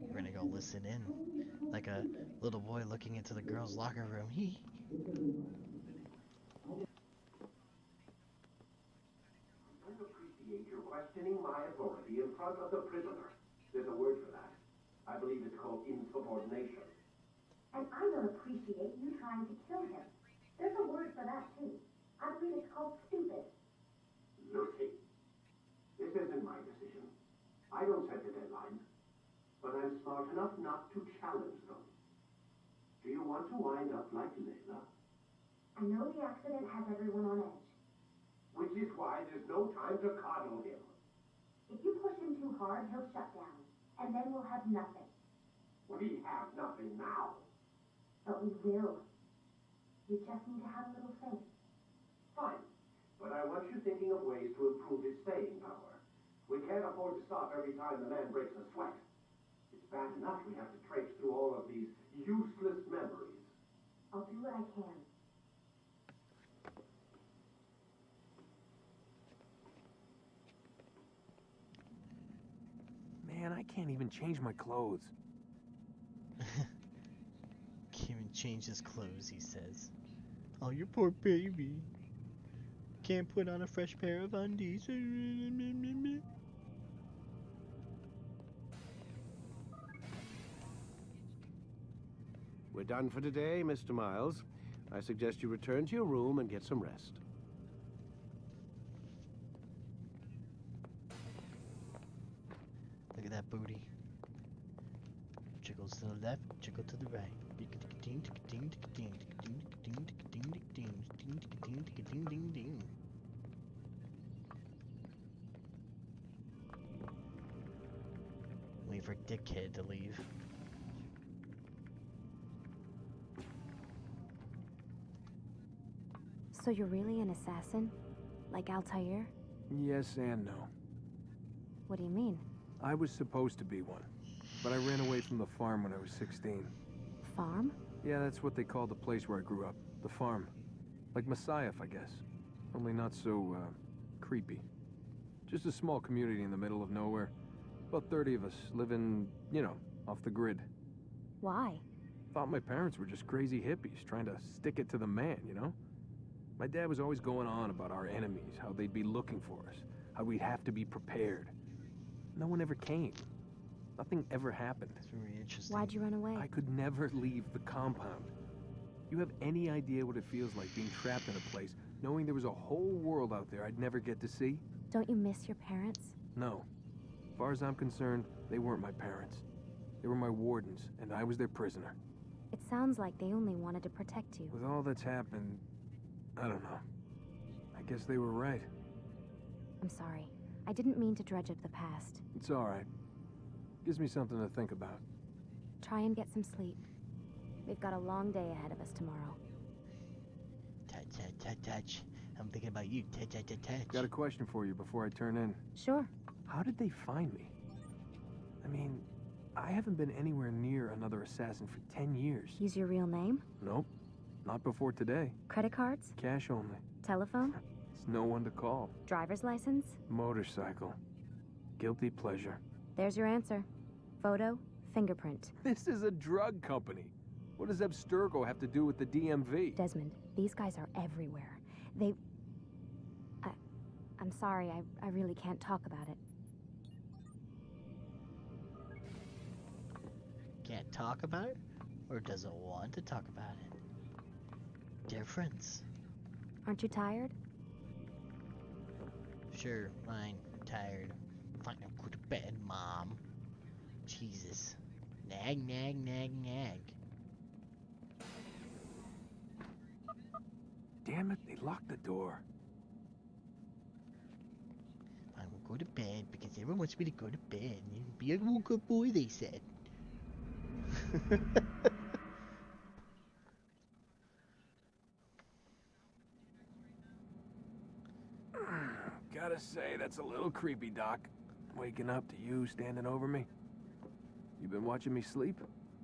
We're gonna go listen in, like a little boy looking into the girls' locker room. Hee. I appreciate your questioning my authority in front of the prisoner. There's a word for that. I believe it's called insubordination. And I don't appreciate you trying to kill him. There's a word for that, too. I believe it's called stupid. Lucy, this isn't my decision. I don't set the deadlines. But I'm smart enough not to challenge them. Do you want to wind up like Layla? I know the accident has everyone on edge. Which is why there's no time to coddle him. If you push him too hard, he'll shut down. And then we'll have nothing. We have nothing now. But we will. You just need to have a little faith. Fine. But I want you thinking of ways to improve his staying power. We can't afford to stop every time the man breaks a sweat. It's bad enough we have to traipse through all of these useless memories. I'll do what I can. Man, I can't even change my clothes. Can't even change his clothes, he says. Oh, you poor baby. Can't put on a fresh pair of undies. We're done for today, Mr. Miles. I suggest you return to your room and get some rest. Look at that booty. Jiggles to the left, jiggle to the right. Wait for Dickhead to leave. So you're really an assassin? Like Altair? Yes and no. What do you mean? I was supposed to be one, but I ran away from the farm when I was 16. Farm? Yeah, that's what they call the place where I grew up. The farm. Like Messiah, I guess. Only not so, creepy. Just a small community in the middle of nowhere. About 30 of us living, you know, off the grid. Why? Thought my parents were just crazy hippies trying to stick it to the man, you know? My dad was always going on about our enemies, how they'd be looking for us, how we'd have to be prepared. No one ever came. Nothing ever happened. That's very interesting. Why'd you run away? I could never leave the compound. You have any idea what it feels like being trapped in a place, knowing there was a whole world out there I'd never get to see? Don't you miss your parents? No. As far as I'm concerned, they weren't my parents. They were my wardens, and I was their prisoner. It sounds like they only wanted to protect you. With all that's happened, I don't know. I guess they were right. I'm sorry. I didn't mean to dredge up the past. It's all right. Gives me something to think about. Try and get some sleep. We've got a long day ahead of us tomorrow. Touch. I'm thinking about you. Touch. Got a question for you before I turn in. Sure. How did they find me? I mean, I haven't been anywhere near another assassin for 10 years. Use your real name? Nope. Not before today. Credit cards? Cash only. Telephone? There's no one to call. Driver's license? Motorcycle. Guilty pleasure. There's your answer. Photo, fingerprint. This is a drug company. What does Abstergo have to do with the DMV? Desmond, these guys are everywhere. I'm sorry, I really can't talk about it. Can't talk about it? Or doesn't want to talk about it? Difference. Aren't you tired? Sure, fine. Tired. Fine, I'll go to bed, Mom. Jesus. Nag. Damn it, they locked the door. I will go to bed because everyone wants me to go to bed. Be a good boy, they said. Gotta say, that's a little creepy, Doc. Waking up to you standing over me. You been watching me sleep?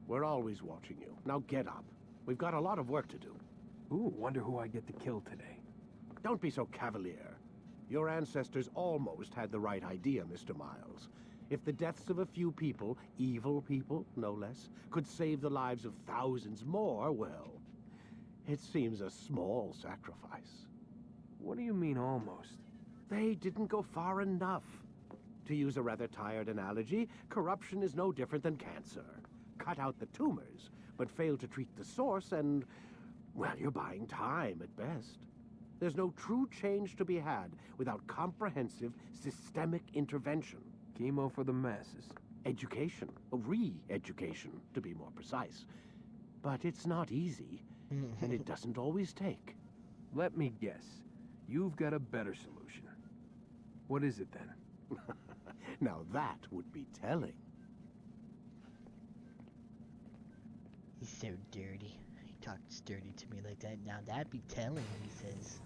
We're always watching you. Now get up. We've got a lot of work to do. Ooh, wonder who I get to kill today. Don't be so cavalier. Your ancestors almost had the right idea, Mr. Miles. If the deaths of a few people, evil people, no less, could save the lives of thousands more, well, it seems a small sacrifice. What do you mean, almost? They didn't go far enough. To use a rather tired analogy, corruption is no different than cancer. Cut out the tumors, but fail to treat the source and, well, you're buying time at best. There's no true change to be had without comprehensive, systemic intervention. Chemo for the masses. Education, re-education, to be more precise. But it's not easy, and it doesn't always take. Let me guess. You've got a better solution. What is it then? Now that would be telling. He's so dirty. talk sturdy to me like that. Now that'd be telling, he says.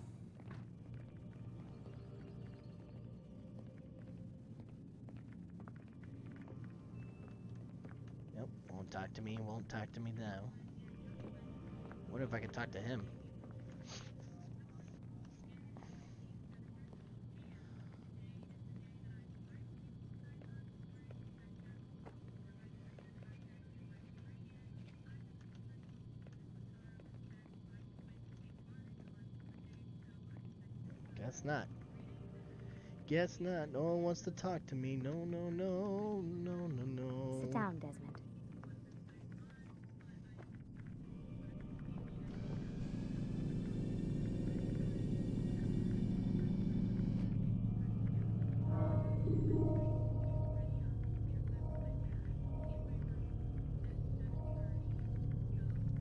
Nope, won't talk to me, won't talk to me now. What if I could talk to him? Guess not. Guess not. No one wants to talk to me. No, no, no, no, no, no. Sit down, Desmond.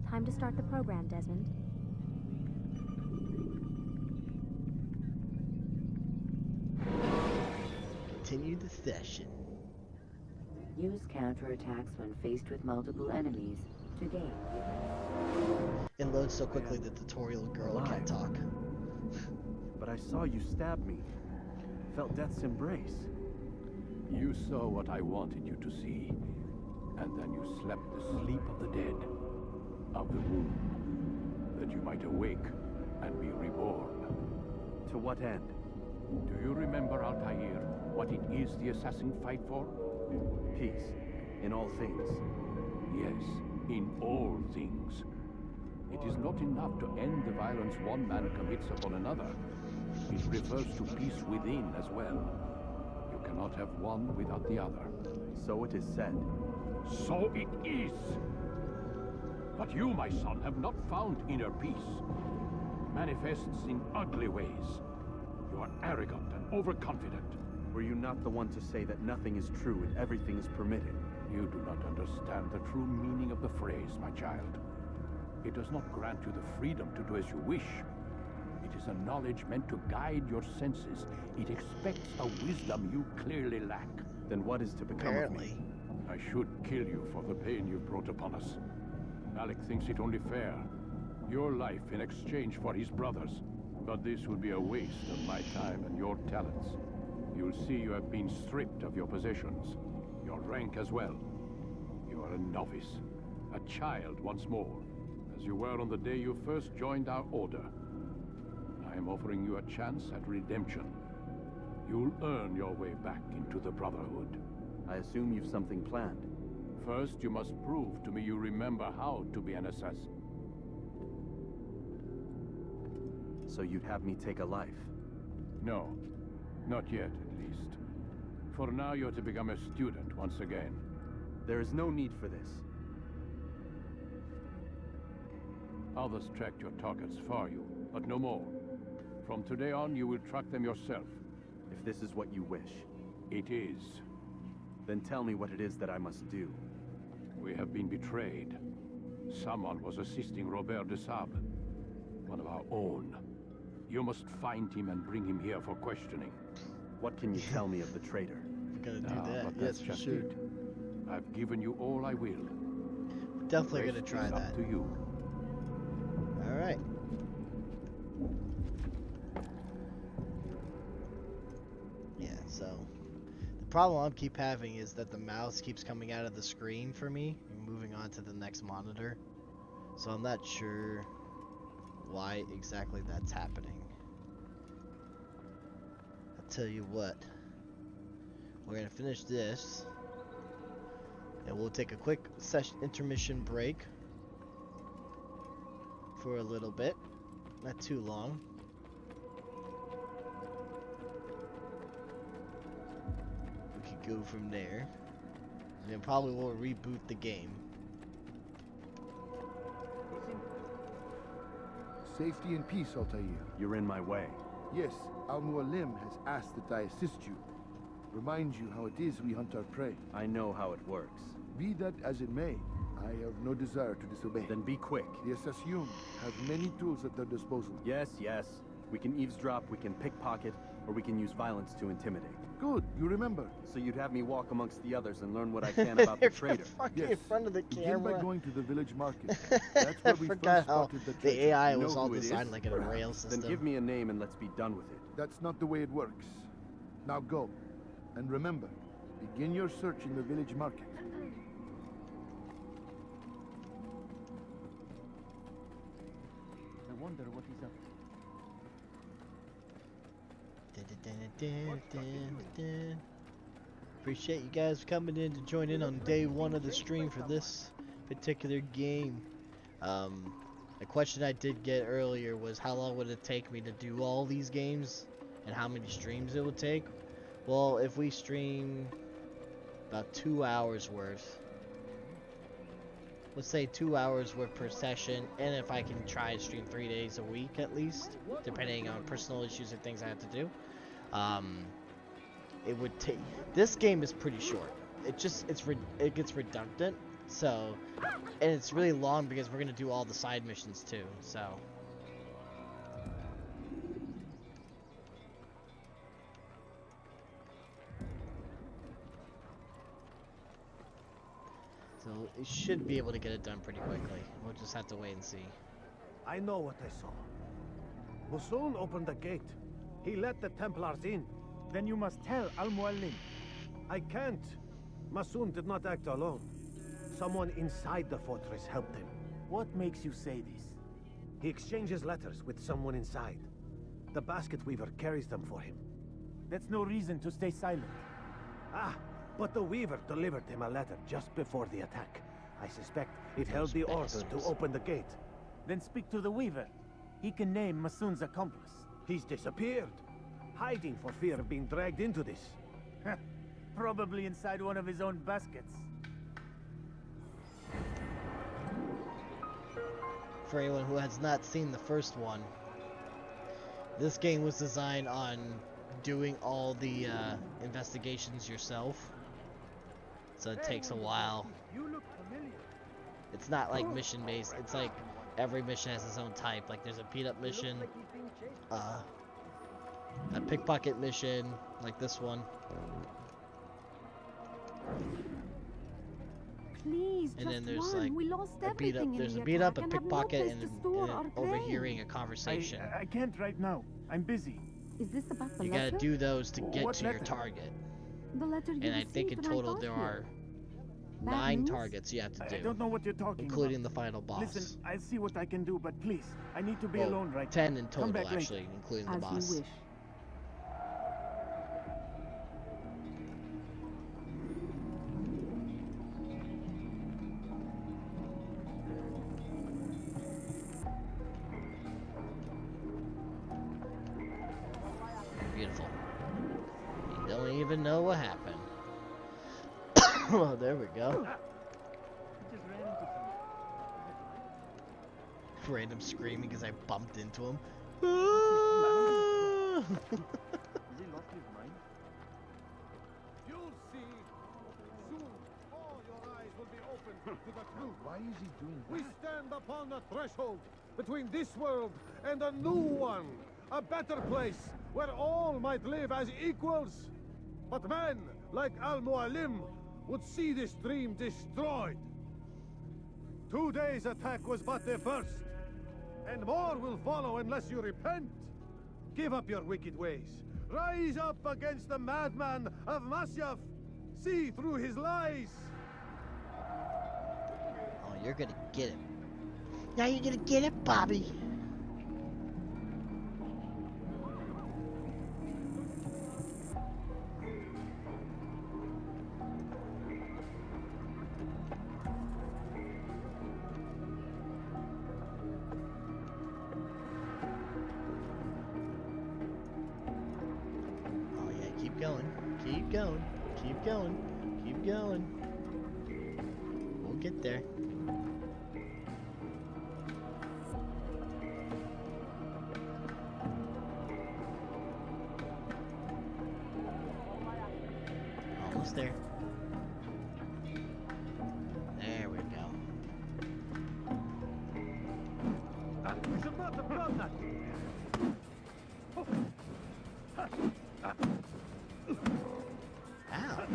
Time to start the program, Desmond. Continue the session. Use counterattacks when faced with multiple enemies to gain. It loads so quickly the tutorial girl can't talk. But I saw you stab me. Felt death's embrace. You saw what I wanted you to see, and then you slept the sleep of the dead, of the womb, that you might awake and be reborn. To what end? Do you remember, Altair, what it is the assassin fight for? Peace, in all things. Yes, in all things. It is not enough to end the violence one man commits upon another. It refers to peace within as well. You cannot have one without the other. So it is said. So it is! But you, my son, have not found inner peace. Manifests in ugly ways. You are arrogant and overconfident. Were you not the one to say that nothing is true and everything is permitted? You do not understand the true meaning of the phrase, my child. It does not grant you the freedom to do as you wish. It is a knowledge meant to guide your senses. It expects a wisdom you clearly lack. Then what is to become of me? I should kill you for the pain you've brought upon us. Alec thinks it only fair. Your life in exchange for his brother's. But this would be a waste of my time and your talents. You'll see you have been stripped of your possessions, your rank as well. You are a novice, a child once more, as you were on the day you first joined our order. I am offering you a chance at redemption. You'll earn your way back into the Brotherhood. I assume you've something planned. First, you must prove to me you remember how to be an assassin. So you'd have me take a life? No, not yet, at least. For now, you're to become a student once again. There is no need for this. Others tracked your targets for you, but no more. From today on, you will track them yourself. If this is what you wish. It is. Then tell me what it is that I must do. We have been betrayed. Someone was assisting Robert de Sable, one of our own. You must find him and bring him here for questioning. What can you tell me of the traitor? We're gonna do that. But Yes, that's for just sure. it. I've given you all I will. Definitely Rest gonna try is that. up to you. All right. Yeah. So the problem I keep having is that the mouse keeps coming out of the screen for me and moving on to the next monitor. So I'm not sure why exactly that's happening. I'll tell you what. We're gonna finish this, and we'll take a quick intermission break for a little bit, not too long. We could go from there, and then probably we'll reboot the game. Safety and peace, Altair. You're in my way. Yes, Al-Mualim has asked that I assist you. Remind you how it is we hunt our prey. I know how it works. Be that as it may, I have no desire to disobey. Then be quick. The Assassin have many tools at their disposal. Yes, yes. We can eavesdrop, we can pickpocket, Or we can use violence to intimidate. Good, you remember. So you'd have me walk amongst the others and learn what I can about the trader. Fucking in front of the Begin by camera. going to the village market. That's where I we forgot first how spotted the the treasure. AI You was know all who it designed is? like in a rail system. Then give me a name and let's be done with it. That's not the way it works. Now go. And remember, begin your search in the village market. I wonder what he's up to. Appreciate you guys coming in to join in on day 1 of the stream for this particular game. A question I did get earlier was how long would it take me to do all these games and how many streams it would take. Well, if we stream about 2 hours worth, let's say 2 hours worth per session, and if I can try to stream 3 days a week at least, depending on personal issues and things I have to do, it would take. This game is pretty short. It gets redundant, so, and it's really long because we're gonna do all the side missions too. So. So it should be able to get it done pretty quickly. We'll just have to wait and see. I know what I saw. Musun opened the gate. He let the Templars in. Then you must tell Al-Mualim. I can't. Masun did not act alone. Someone inside the fortress helped him. What makes you say this? He exchanges letters with someone inside. The basket weaver carries them for him. That's no reason to stay silent. Ah, but the weaver delivered him a letter just before the attack. I suspect it held the order to open the gate. Then speak to the weaver. He can name Masun's accomplice. He's disappeared. Hiding for fear of being dragged into this. Probably inside one of his own baskets. For anyone who has not seen the first one, this game was designed on doing all the investigations yourself. So it takes a while. You look familiar. It's not like mission based. It's like every mission has its own type. Like there's a beat up mission, a pickpocket mission, like this one. Please, And then just there's one. like We lost a beat up. everything in There's the a beat up, a attack and have no pickpocket, place and, to store our and grain. overhearing a conversation. I can't right now. I'm busy. Is this about the You letter? gotta do those to get What to your letter? target. The letter you And I think in received when I total got there here. are Bad 9 news? targets you have to do, I don't know what you're talking including about. the final boss. Listen, I'll see what I can do, but please, I need to be Well, alone right 10 now. in Come total, back actually, later. including the As boss. you wish. Beautiful. You don't even know what happened. Oh, there we go. Random screaming because I bumped into him. You'll see. Soon, all your eyes will be open to the truth. Why is he doing that? We stand upon the threshold between this world and a new one. A better place where all might live as equals. But men like Al-Mualim would see this dream destroyed. Today's attack was but the first. And more will follow unless you repent. Give up your wicked ways. Rise up against the madman of Masyaf. See through his lies. Oh, you're gonna get it. Now you're gonna get it, Bobby. Oh yeah, keep going. Keep going. Keep going. Keep going. We'll get there. Almost there. There we go. We should not have done that. Ow.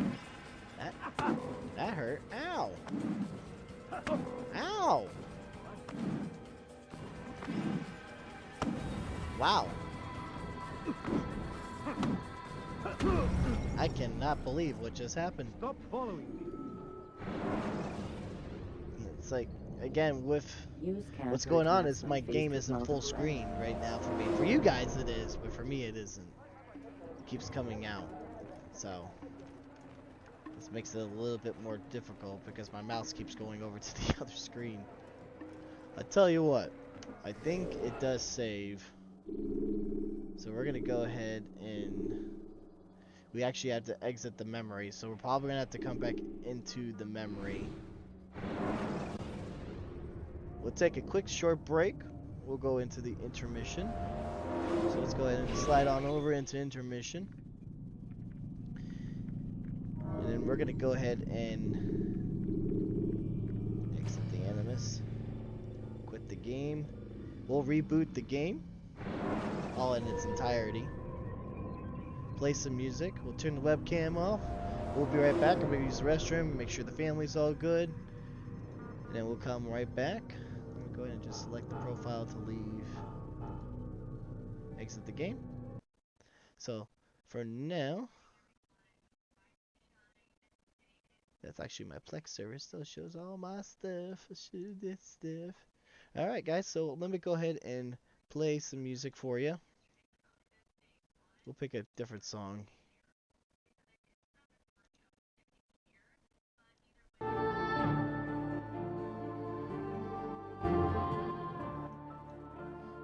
That hurt. Ow. Ow. Wow. I cannot believe what just happened. Stop following me. It's like, again, with Use what's going on counterattacks is when my faced game with isn't full multiple screen right now for me. For you guys it is, but for me it isn't. It keeps coming out. So this makes it a little bit more difficult because my mouse keeps going over to the other screen. I tell you what, I think it does save. So we're gonna go ahead and we actually have to exit the memory, so we're probably gonna have to come back into the memory. We'll take a quick short break. We'll go into the intermission. So let's go ahead and slide on over into intermission. And then we're gonna go ahead and exit the Animus. Quit the game. We'll reboot the game. All in its entirety. Play some music. We'll turn the webcam off. We'll be right back. I'm gonna use the restroom, make sure the family's all good. And then we'll come right back. I'm gonna go ahead and just select the profile to leave. Exit the game. So for now, that's actually my Plex server. Still shows all my stuff. I should do this stuff. Alright guys, so let me go ahead and play some music for you. We'll pick a different song.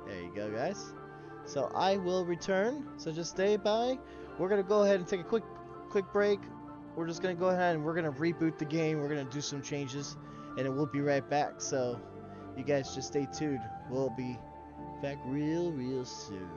There you go, guys. So I will return. So just stay by. We're gonna go ahead and take a quick break. We're just gonna go ahead and we're gonna reboot the game. We're gonna do some changes, and then we'll be right back. So you guys just stay tuned. We'll be back real soon.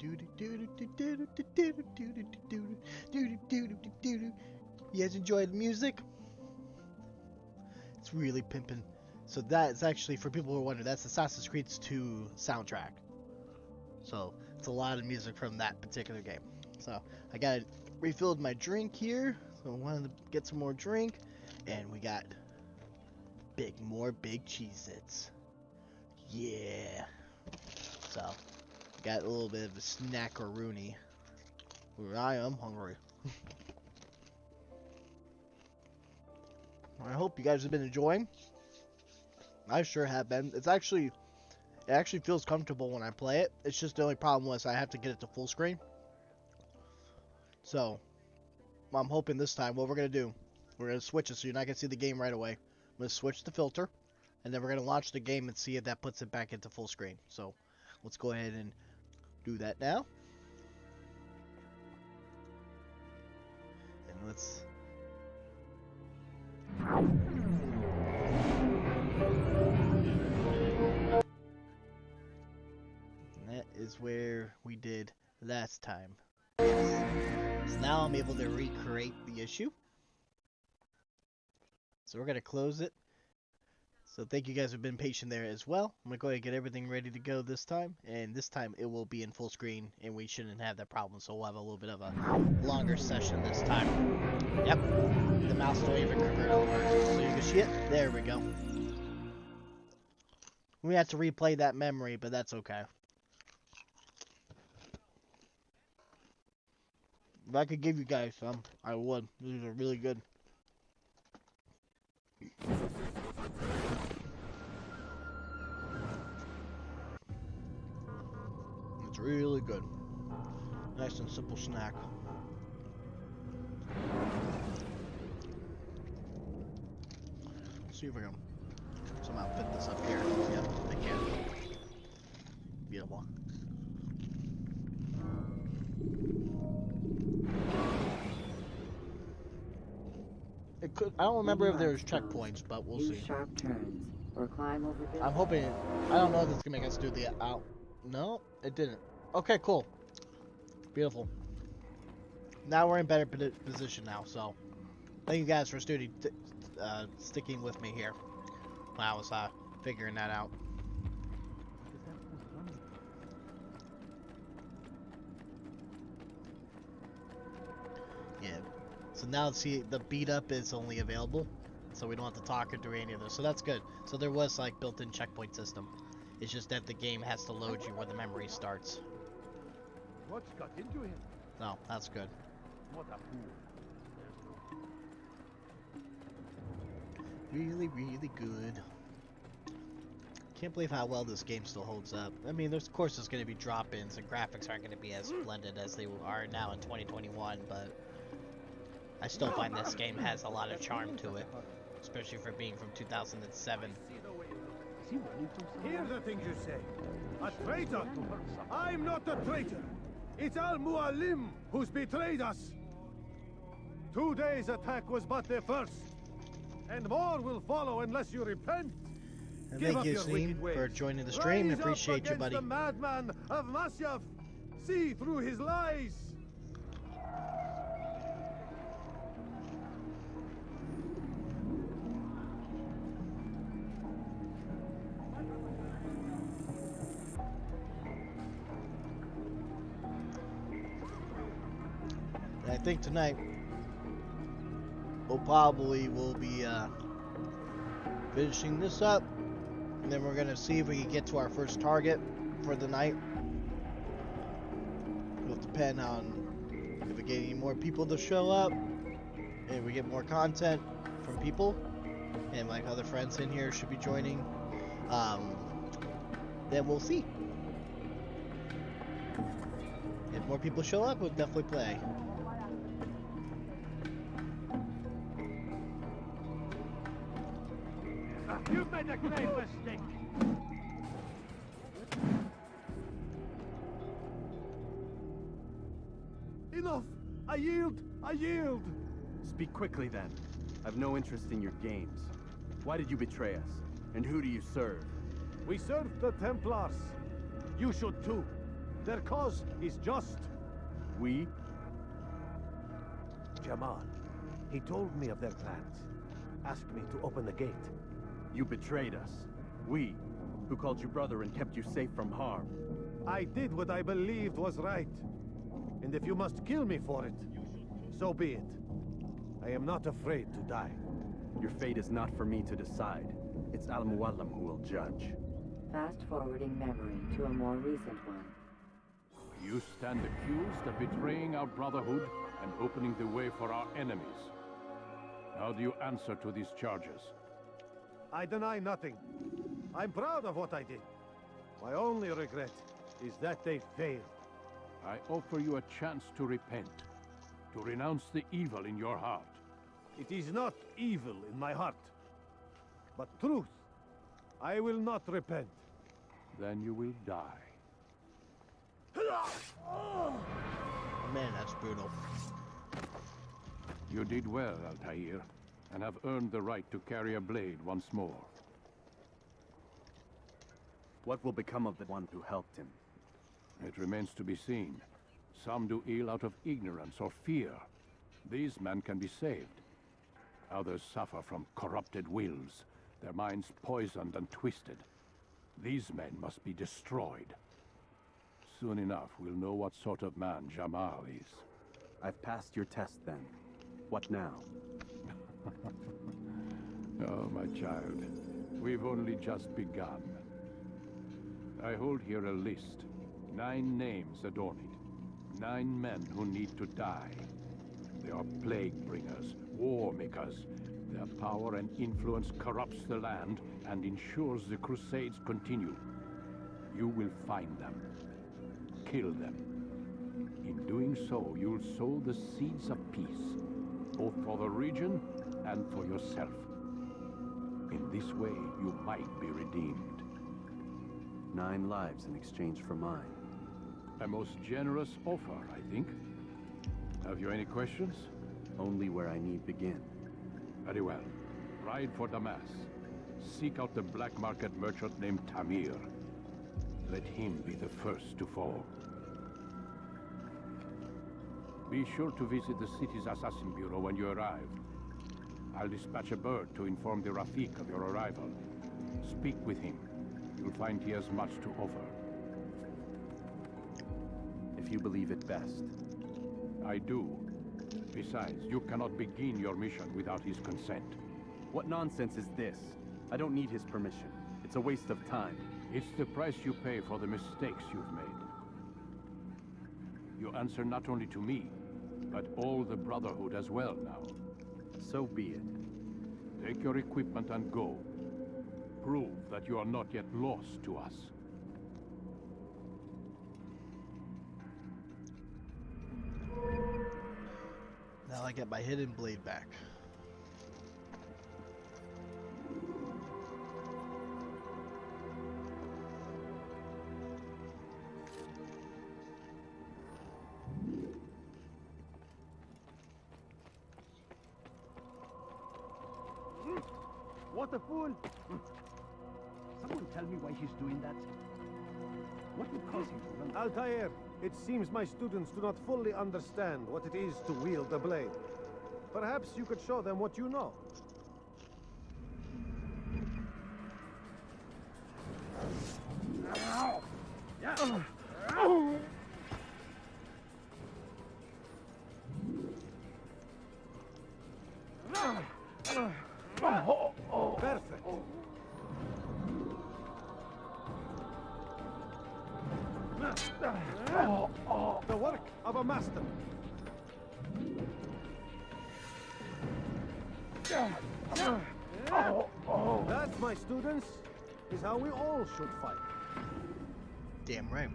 You guys enjoy the music? It's really pimping. So that is actually, for people who are wondering, that's Assassin's Creed 2 soundtrack. So it's a lot of music from that particular game. So I got refilled my drink here. So I wanted to get some more drink, and we got more big Cheez-Its. Yeah. So got a little bit of a snack-a-rooney. I am hungry. I hope you guys have been enjoying. I sure have been. It actually feels comfortable when I play it. It's just the only problem was I have to get it to full screen. So I'm hoping this time what we're gonna do, we're gonna switch it so you're not gonna see the game right away. I'm gonna switch the filter, and then we're gonna launch the game and see if that puts it back into full screen. So let's go ahead and do that now. And let's. That is where we did last time. Yes. So now I'm able to recreate the issue. So we're going to close it. So thank you guys who have been patient there as well. I'm going to go ahead and get everything ready to go this time. And this time it will be in full screen and we shouldn't have that problem. So we'll have a little bit of a longer session this time. Yep. The mouse don't even convert over. So you can see it. There we go. We have to replay that memory, but that's okay. If I could give you guys some, I would. These are really good. It's really good. Nice and simple snack. Let's see if we can somehow fit this up here. Yep, I can. Beautiful. It could. I don't remember if there's checkpoints, but we'll see. Sharp turns or climb over buildings. I'm hoping. I don't know if it's gonna make us do the out. No, it didn't. Okay, cool. Beautiful. Now we're in better position now. So, thank you guys for sticking with me here when I was figuring that out. Yeah. So now, see, the beat up is only available, so we don't have to talk or do any of this. So that's good. So there was like built-in checkpoint system. It's just that the game has to load you where the memory starts. What's got into him? No, that's good. What a fool. Really, really good. Can't believe how well this game still holds up. I mean, of course there's going to be drop-ins and graphics aren't going to be as splendid as they are now in 2021, but I still find this game has a lot of charm to it, especially for being from 2007. Hear the things you say. A traitor! I'm not a traitor! It's Al-Mualim who's betrayed us! Today's attack was but the first. And more will follow unless you repent. And thank you, Slim, for joining the stream. Appreciate you, buddy. The madman of Masyaf. See through his lies. And I think tonight we'll probably will be finishing this up, and then we're gonna see if we can get to our first target for the night. It'll depend on if we get any more people to show up, and we get more content from people, and like other friends in here should be joining. Then we'll see. If more people show up, we'll definitely play. You've made a great mistake. Enough! I yield! I yield! Speak quickly then. I've no interest in your games. Why did you betray us? And who do you serve? We serve the Templars. You should too. Their cause is just. We? Jamal. He told me of their plans. Asked me to open the gate. You betrayed us. We, who called you brother and kept you safe from harm. I did what I believed was right. And if you must kill me for it, so be it. I am not afraid to die. Your fate is not for me to decide. It's Al-Mualim who will judge. Fast-forwarding memory to a more recent one. You stand accused of betraying our Brotherhood and opening the way for our enemies. How do you answer to these charges? I deny nothing. I'm proud of what I did. My only regret is that they failed. I offer you a chance to repent, to renounce the evil in your heart. It is not evil in my heart, but truth. I will not repent. Then you will die. Man, that's brutal. You did well, Altair, and have earned the right to carry a blade once more. What will become of the one who helped him? It remains to be seen. Some do ill out of ignorance or fear. These men can be saved. Others suffer from corrupted wills, their minds poisoned and twisted. These men must be destroyed. Soon enough, we'll know what sort of man Jamal is. I've passed your test then. What now? Oh, my child. We've only just begun. I hold here a list. 9 names adorn it. 9 men who need to die. They are plague bringers, war makers. Their power and influence corrupts the land and ensures the Crusades continue. You will find them. Kill them. In doing so, you'll sow the seeds of peace, both for the region and for yourself. In this way, you might be redeemed. 9 lives in exchange for mine. A most generous offer, I think. Have you any questions? Only where I need begin. Very well. Ride for Damas. Seek out the black market merchant named Tamir. Let him be the first to fall. Be sure to visit the city's assassin bureau when you arrive. I'll dispatch a bird to inform the Rafik of your arrival. Speak with him. You'll find he has much to offer. If you believe it best. I do. Besides, you cannot begin your mission without his consent. What nonsense is this? I don't need his permission. It's a waste of time. It's the price you pay for the mistakes you've made. You answer not only to me, but all the Brotherhood as well now. So be it. Take your equipment and go. Prove that you are not yet lost to us. Now I get my hidden blade back. What a fool! Someone tell me why he's doing that. What would cause him to run? Altair, it seems my students do not fully understand what it is to wield a blade. Perhaps you could show them what you know. Perfect. The work of a master. That, my students, is how we all should fight. Damn right.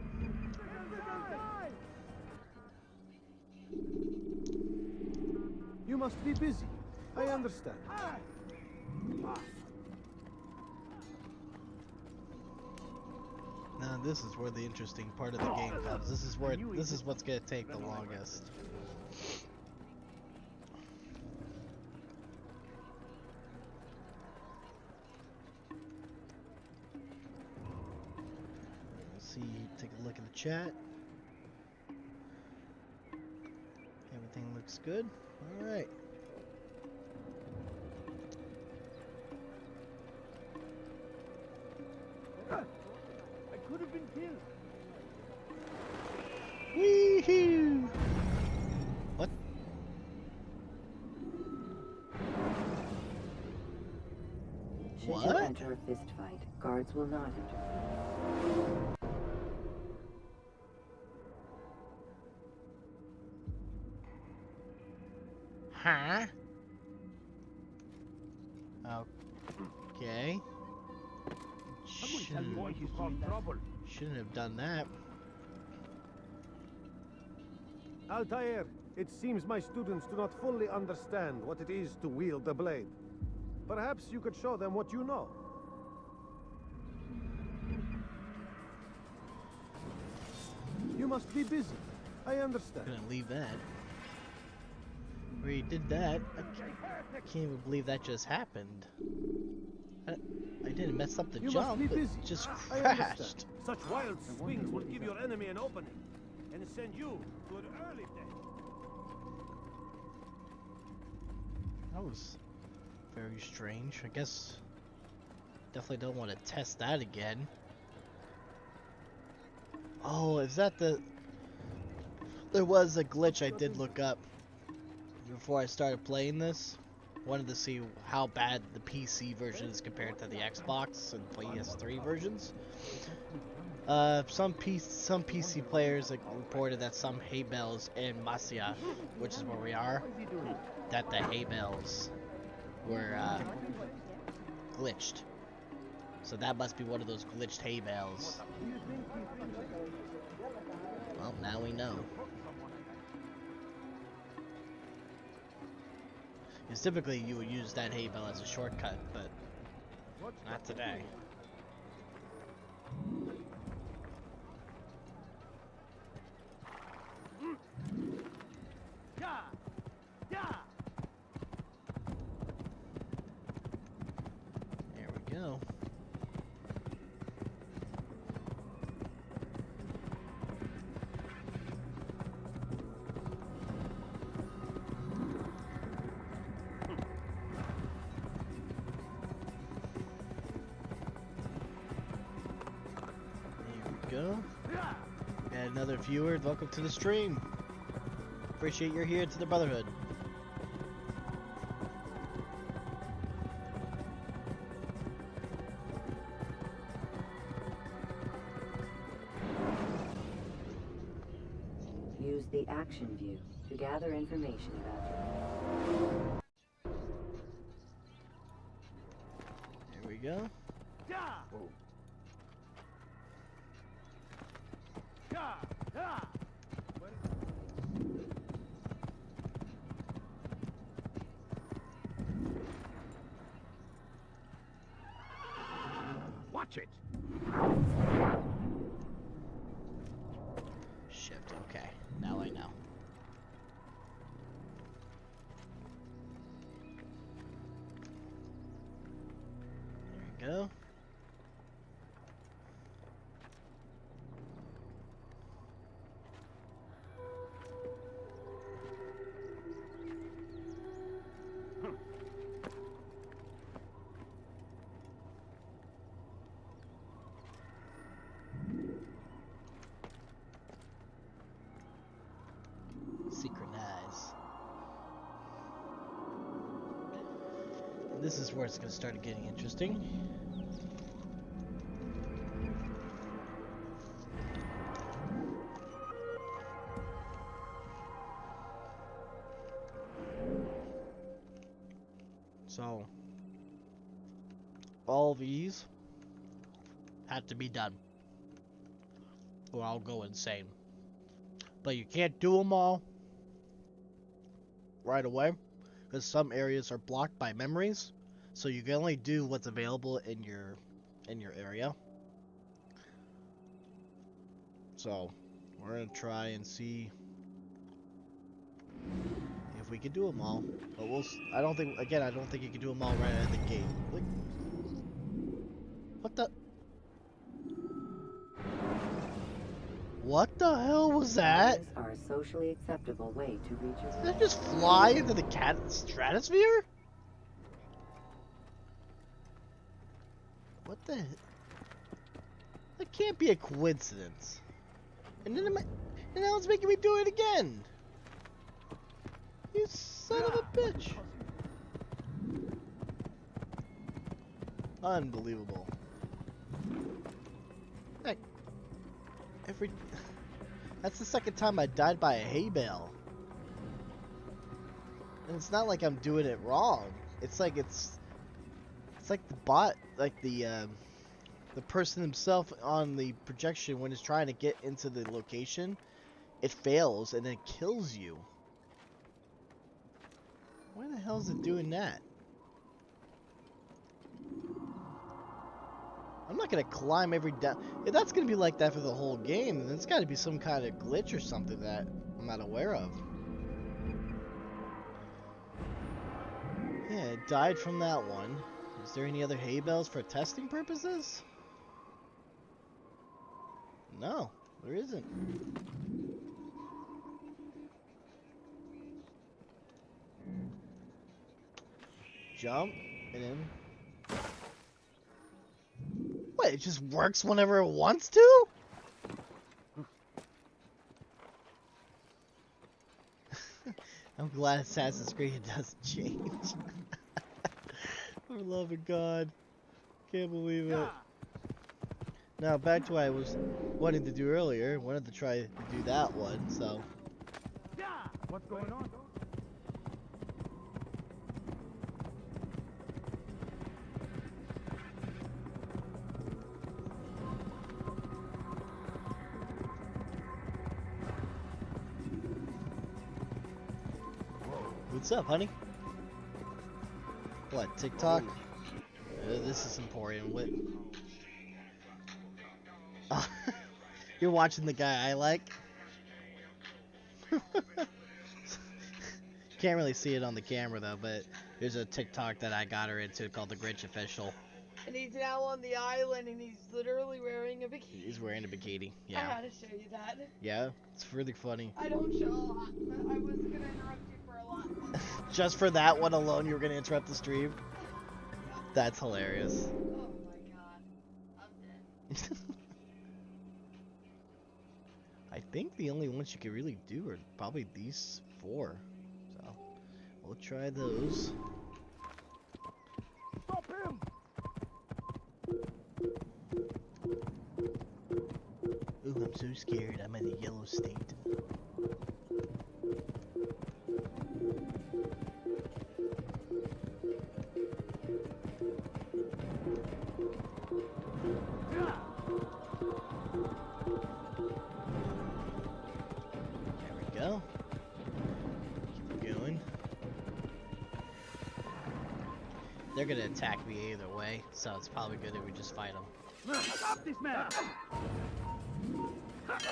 You must be busy. I understand. Now this is where the interesting part of the game comes. This is what's gonna take the longest. Let's see, take a look at the chat. looks good. Alright. I could have been killed. Wee-hoo! What? Should you What? enter a fist fight, guards will not interfere. Huh? Okay. Shouldn't have done that. Altair, it seems my students do not fully understand what it is to wield the blade. Perhaps you could show them what you know. You must be busy. I understand. Couldn't leave that. Where you did that, I can't even believe that just happened. I didn't mess up the You jump, must be it busy. just I understand. crashed. Such wild swings will give your enemy an opening and send you to an early death. That was very strange. I guess definitely don't want to test that again. Oh, is that the... There was a glitch I did look up before I started playing this. Wanted to see how bad the PC version is compared to the Xbox and PS3 versions. Some PC players reported that some hay bales in Masia, which is where we are, that the hay bales were glitched. So that must be one of those glitched hay bales. Well, now we know. Because typically you would use that hay bale as a shortcut, but not today. There we go. Go. And another viewer, welcome to the stream. Appreciate you're here to the Brotherhood. Use the action view to gather information about you. There we go. Oh. Watch it. Shift, okay. Now I know. There we go. Synchronize. This is where it's going to start getting interesting. So, all these had to be done, or I'll go insane. But you can't do them all right away, because some areas are blocked by memories, so you can only do what's available in your area. So we're gonna try and see if we can do them all, but I don't think you can do them all right out of the gate. Like, what the? What the hell was that? Fires are a socially acceptable way to reach a... Did that just fly into the stratosphere? What the? That can't be a coincidence. And then and now it's making me do it again. You son of a bitch. Unbelievable. Heck, that's the second time I died by a hay bale. And it's not like I'm doing it wrong. It's like the bot, like the person himself on the projection when it's trying to get into the location, it fails and then it kills you. Why the hell is it doing that? I'm not gonna climb every down. If that's gonna be like that for the whole game, then it's gotta be some kind of glitch or something that I'm not aware of. Yeah, it died from that one. Is there any other hay bales for testing purposes? No, there isn't. Jump, and then... What, it just works whenever it wants to? I'm glad Assassin's Creed doesn't change. For the love of God. Can't believe it. Now, back to what I was wanting to do earlier. Wanted to try to do that one, so... What's going on? What's up, honey? What, TikTok? This is important. What? Oh, you're watching the guy I like? Can't really see it on the camera though, but there's a TikTok that I got her into called The Grinch Official. And he's now on the island and he's literally wearing a bikini. He's wearing a bikini, I yeah. had to show you that. Yeah, it's really funny. I don't show a lot, but I was gonna interrupt you for a lot. Just for that one alone, you were gonna interrupt the stream? That's hilarious. Oh my god. I'm dead. I think the only ones you can really do are probably these 4. So, we'll try those. Stop him! Ooh, I'm so scared. I'm in a yellow state. Go. Keep it going. They're gonna attack me either way, so it's probably good if we just fight them. Stop this man! Gotta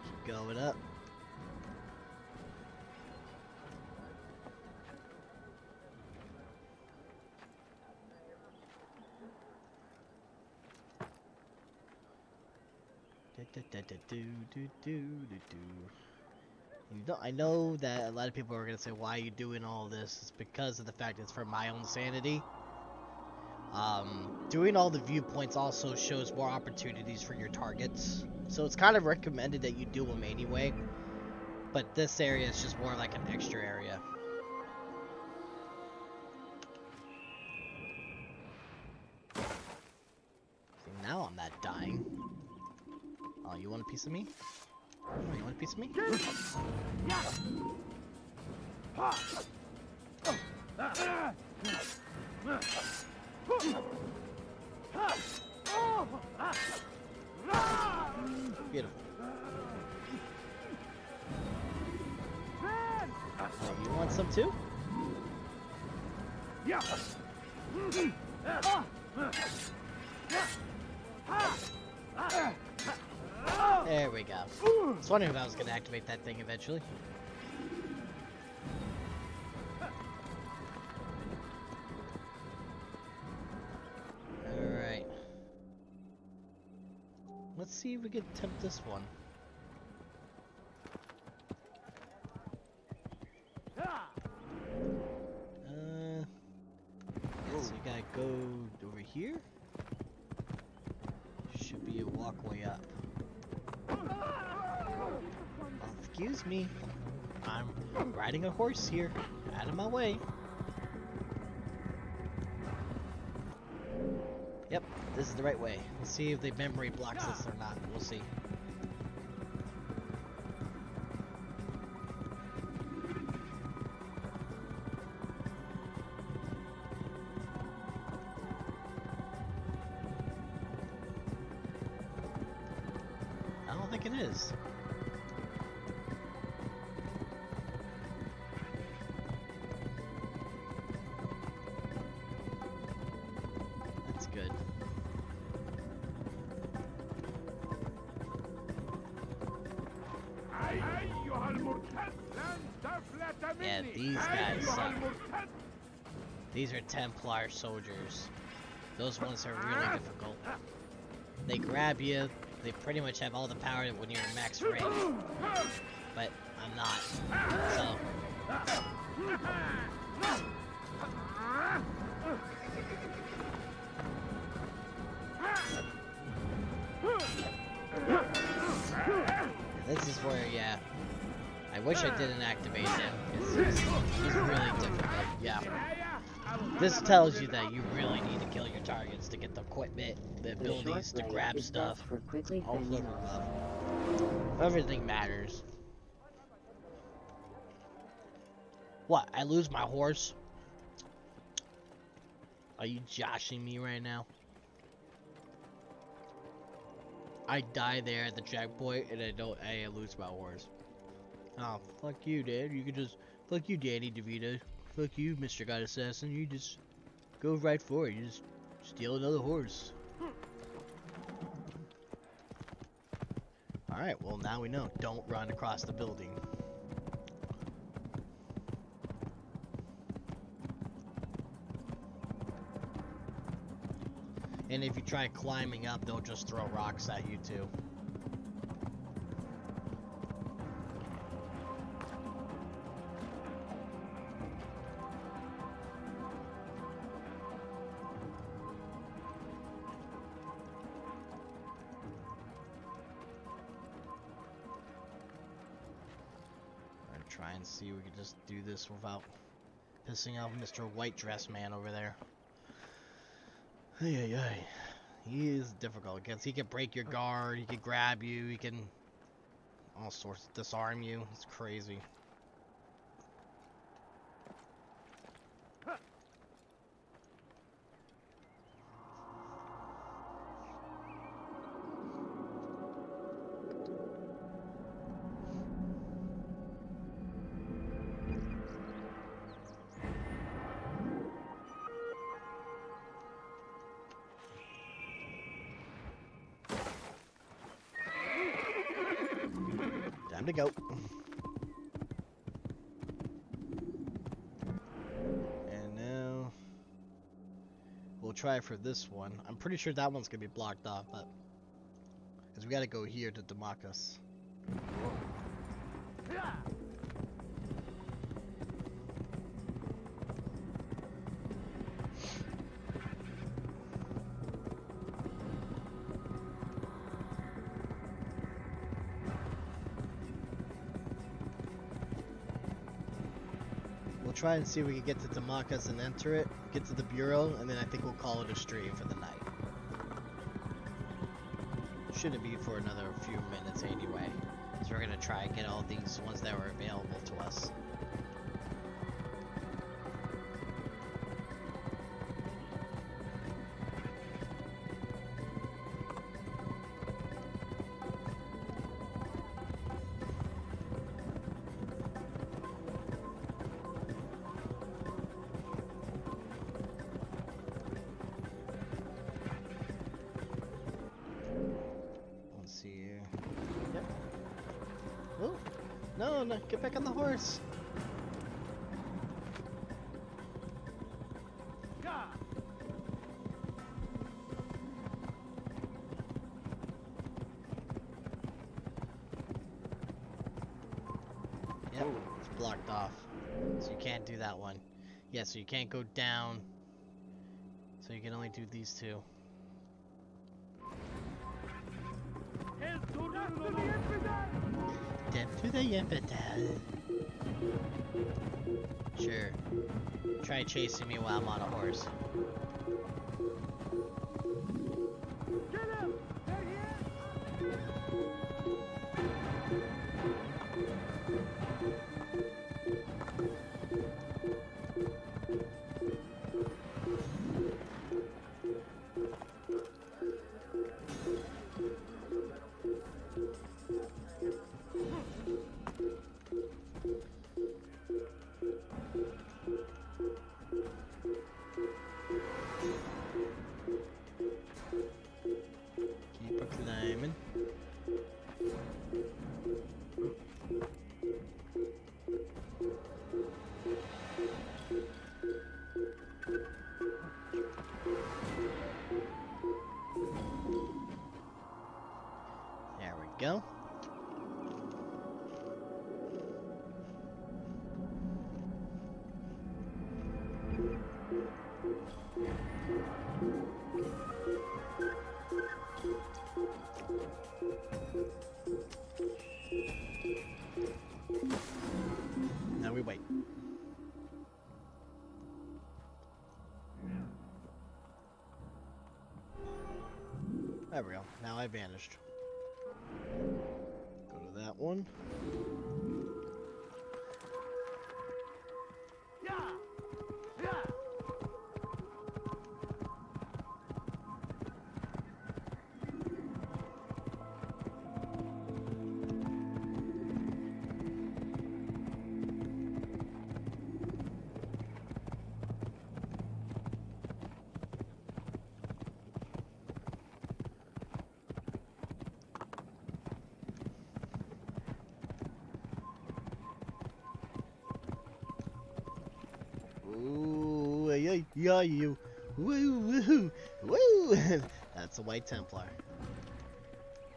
keep going up. I know that a lot of people are going to say, why are you doing all this? It's because of the fact it's for my own sanity. Doing all the viewpoints also shows more opportunities for your targets. So it's kind of recommended that you do them anyway. But this area is just more like an extra area. See, now I'm not dying. Oh, you want a piece of me? Oh, you want a piece of me? Beautiful. Oh, you want some too? There we I was wondering if I was gonna activate that thing eventually. Alright. Let's see if we can attempt this one. So you gotta go over here. Should be a walkway up. Oh, excuse me. I'm riding a horse here. Out of my way. Yep, this is the right way. Let's see if the memory blocks this or not. We'll see. I don't think it is. That's good. Yeah, these guys suck. These are Templar soldiers. Those ones are really difficult. They grab you. They pretty much have all the power when you're in max range. But I'm not. So. This is where, yeah. I wish I didn't activate him, because he's really difficult, yeah. This tells you that you really need to kill your targets to get the equipment, the abilities to grab stuff, all over above. Everything matters. What, I lose my horse? Are you joshing me right now? I die there at the checkpoint and I lose my horse. Oh, fuck you, Dad. You can just, fuck you, Danny DeVito. Fuck you, Mr. God Assassin. You just go right for it. You just steal another horse. Alright, well now we know. Don't run across the building. And if you try climbing up, they'll just throw rocks at you too. Try and see if we can just do this without pissing off Mr. White Dress Man over there. Hey, he is difficult because he can break your guard, he can grab you, he can all sorts disarm you. It's crazy. Time to go. And now we'll try for this one. I'm pretty sure that one's gonna be blocked off, but because we gotta go here to Damascus. Try and see if we can get to Damascus and enter it, get to the Bureau, and then I think we'll call it a stream for the night. Shouldn't be for another few minutes anyway, so we're gonna try and get all these ones that were available to us. No, no, get back on the horse. Yep, it's blocked off. So you can't do that one. Yeah, so you can't go down. So you can only do these two. Death to the infidel. Sure. Try chasing me while I'm on a horse. Keep a climbing. There we go. Now we wait. There we go. Now I vanished. Go to that one. Ooh, yeah, you. Woo, woo, woo. That's a White Templar.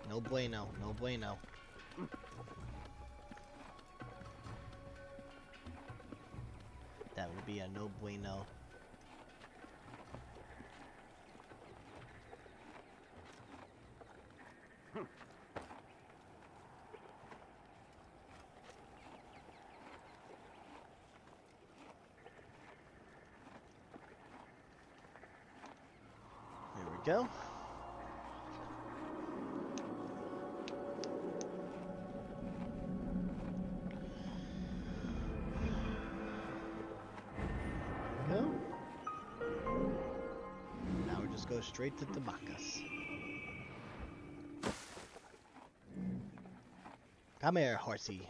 No bueno, no bueno. That would be a no bueno. Go. Go. Now we just go straight to Tamacas. Come here, horsey.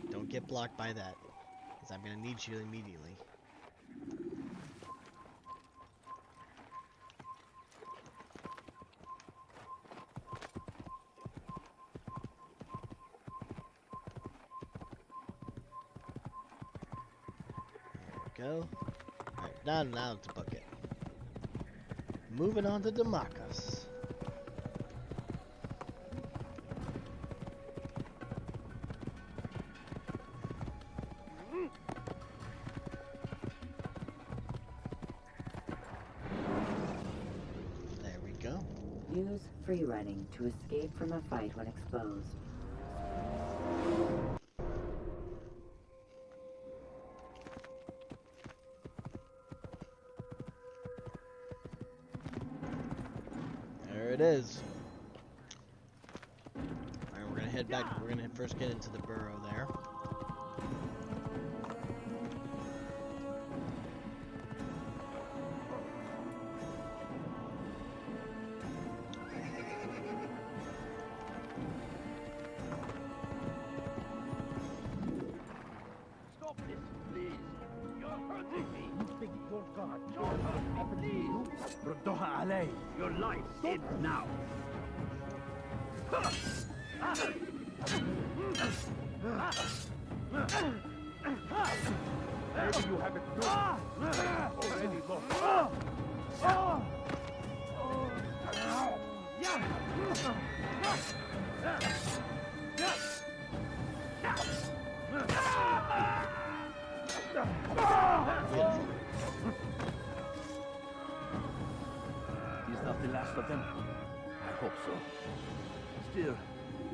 Don't get blocked by that, because I'm gonna need you immediately. Go. Alright, now to book it. Moving on to Demacus. There we go. Use free running to escape from a fight when exposed. There it is. Alright, we're gonna head back. We're gonna first get into the burrow there. Stop this, please. You're hurting me. You think your God knows what's happening to you? ردوها علي. Your life ends now. Maybe you have it good. Already lost. Is not the last of them? I hope so. Still,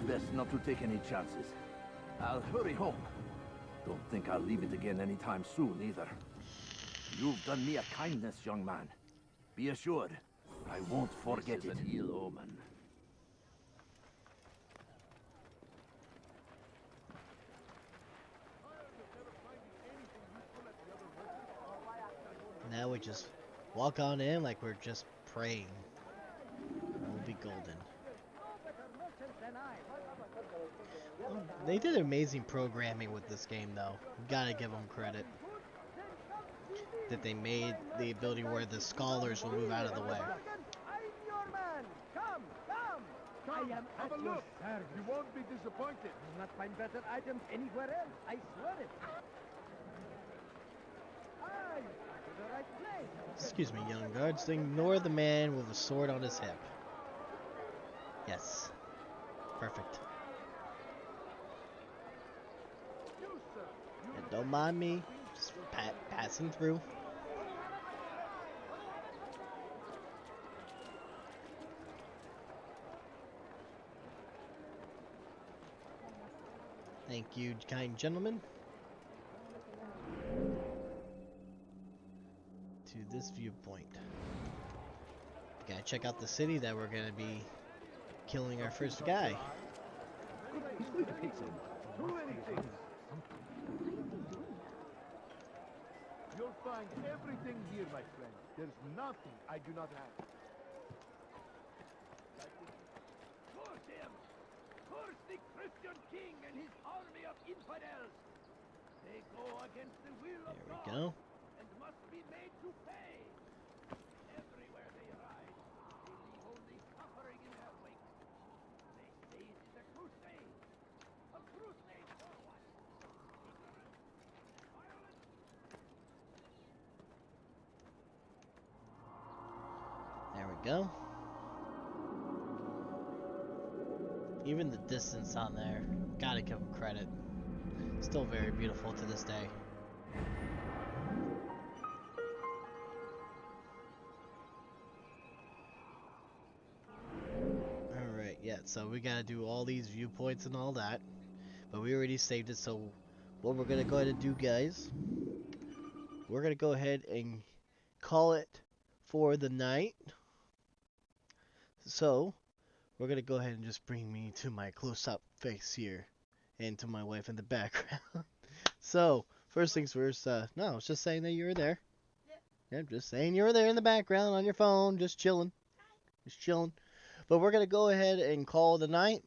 best not to take any chances. I'll hurry home. Don't think I'll leave it again anytime soon, either. You've done me a kindness, young man. Be assured, I won't forget it. This is an ill omen. Now we just walk on in like we're just praying. We'll be golden. They did amazing programming with this game, though. Gotta give them credit. That they made the ability where the scholars will move out of the way. Have a look. You won't be disappointed. You'll not find better items anywhere else. I swear it. Excuse me, young guards. Ignore the man with a sword on his hip. Yes. Perfect. And don't mind me. Just passing through. Thank you, kind gentlemen. To this viewpoint. We gotta check out the city that we're gonna be killing our first guy. He's going to take some. Too many things. You'll find everything here, my friend. There's nothing I do not have. Curse him! Curse the Christian king and his army of infidels! They go against the will of God. There we go. And must be made to pay. Everywhere they ride, they leave only suffering in their wake. They say it is a crusade. A crusade for what? Ignorance, violence. There we go. Even the distance on there, gotta give them credit. Still very beautiful to this day. Alright, yeah, so we gotta do all these viewpoints and all that. But we already saved it, so what we're gonna go ahead and do, guys, we're gonna go ahead and call it for the night. So, we're gonna go ahead and just bring me to my close-up face here. And to my wife in the background. So, first things first, no, I was just saying that you were there. Yeah, just saying you were there in the background on your phone, just chilling. Just chilling. But we're going to go ahead and call it a night.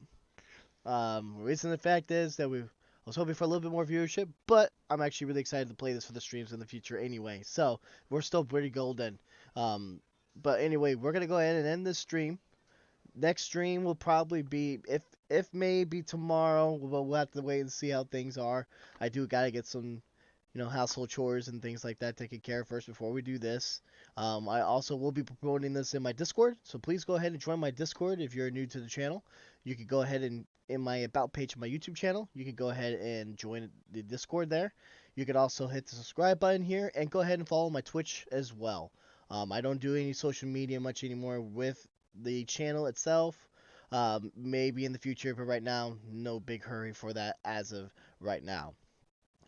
Reason the fact is that I was hoping for a little bit more viewership, but I'm actually really excited to play this for the streams in the future anyway. So, we're still pretty golden. But anyway, we're going to go ahead and end this stream. Next stream will probably be, if maybe tomorrow, we'll have to wait and see how things are. I do gotta get some, household chores and things like that taken care of first before we do this. I also will be promoting this in my Discord, so please go ahead and join my Discord if you're new to the channel. You could go ahead and, in my About page of my YouTube channel, you could go ahead and join the Discord there. You could also hit the subscribe button here, and go ahead and follow my Twitch as well. I don't do any social media much anymore with the channel itself. Maybe in the future, but right now, no big hurry for that as of right now.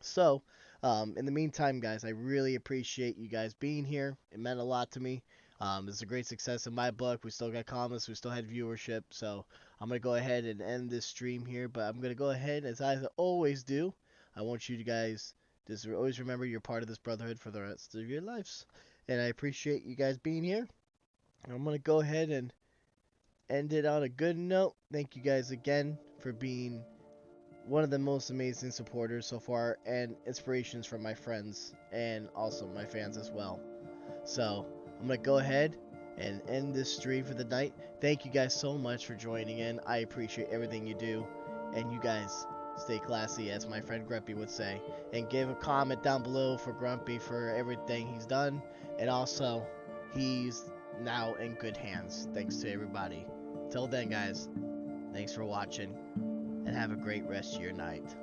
So, in the meantime, guys, I really appreciate you guys being here. It meant a lot to me. It's a great success in my book. We still got comments, we still had viewership, so I'm going to go ahead and end this stream here, but I'm going to go ahead, as I always do, I want you guys to always remember you're part of this brotherhood for the rest of your lives, and I appreciate you guys being here. I'm going to go ahead and end it on a good note. Thank you guys again for being one of the most amazing supporters so far, and inspirations from my friends and also my fans as well. So I'm going to go ahead and end this stream for the night. Thank you guys so much for joining in. I appreciate everything you do, and you guys stay classy, as my friend Grumpy would say. And give a comment down below for Grumpy for everything he's done. And also, he's now in good hands, thanks to everybody. Till then, guys, thanks for watching, and have a great rest of your night.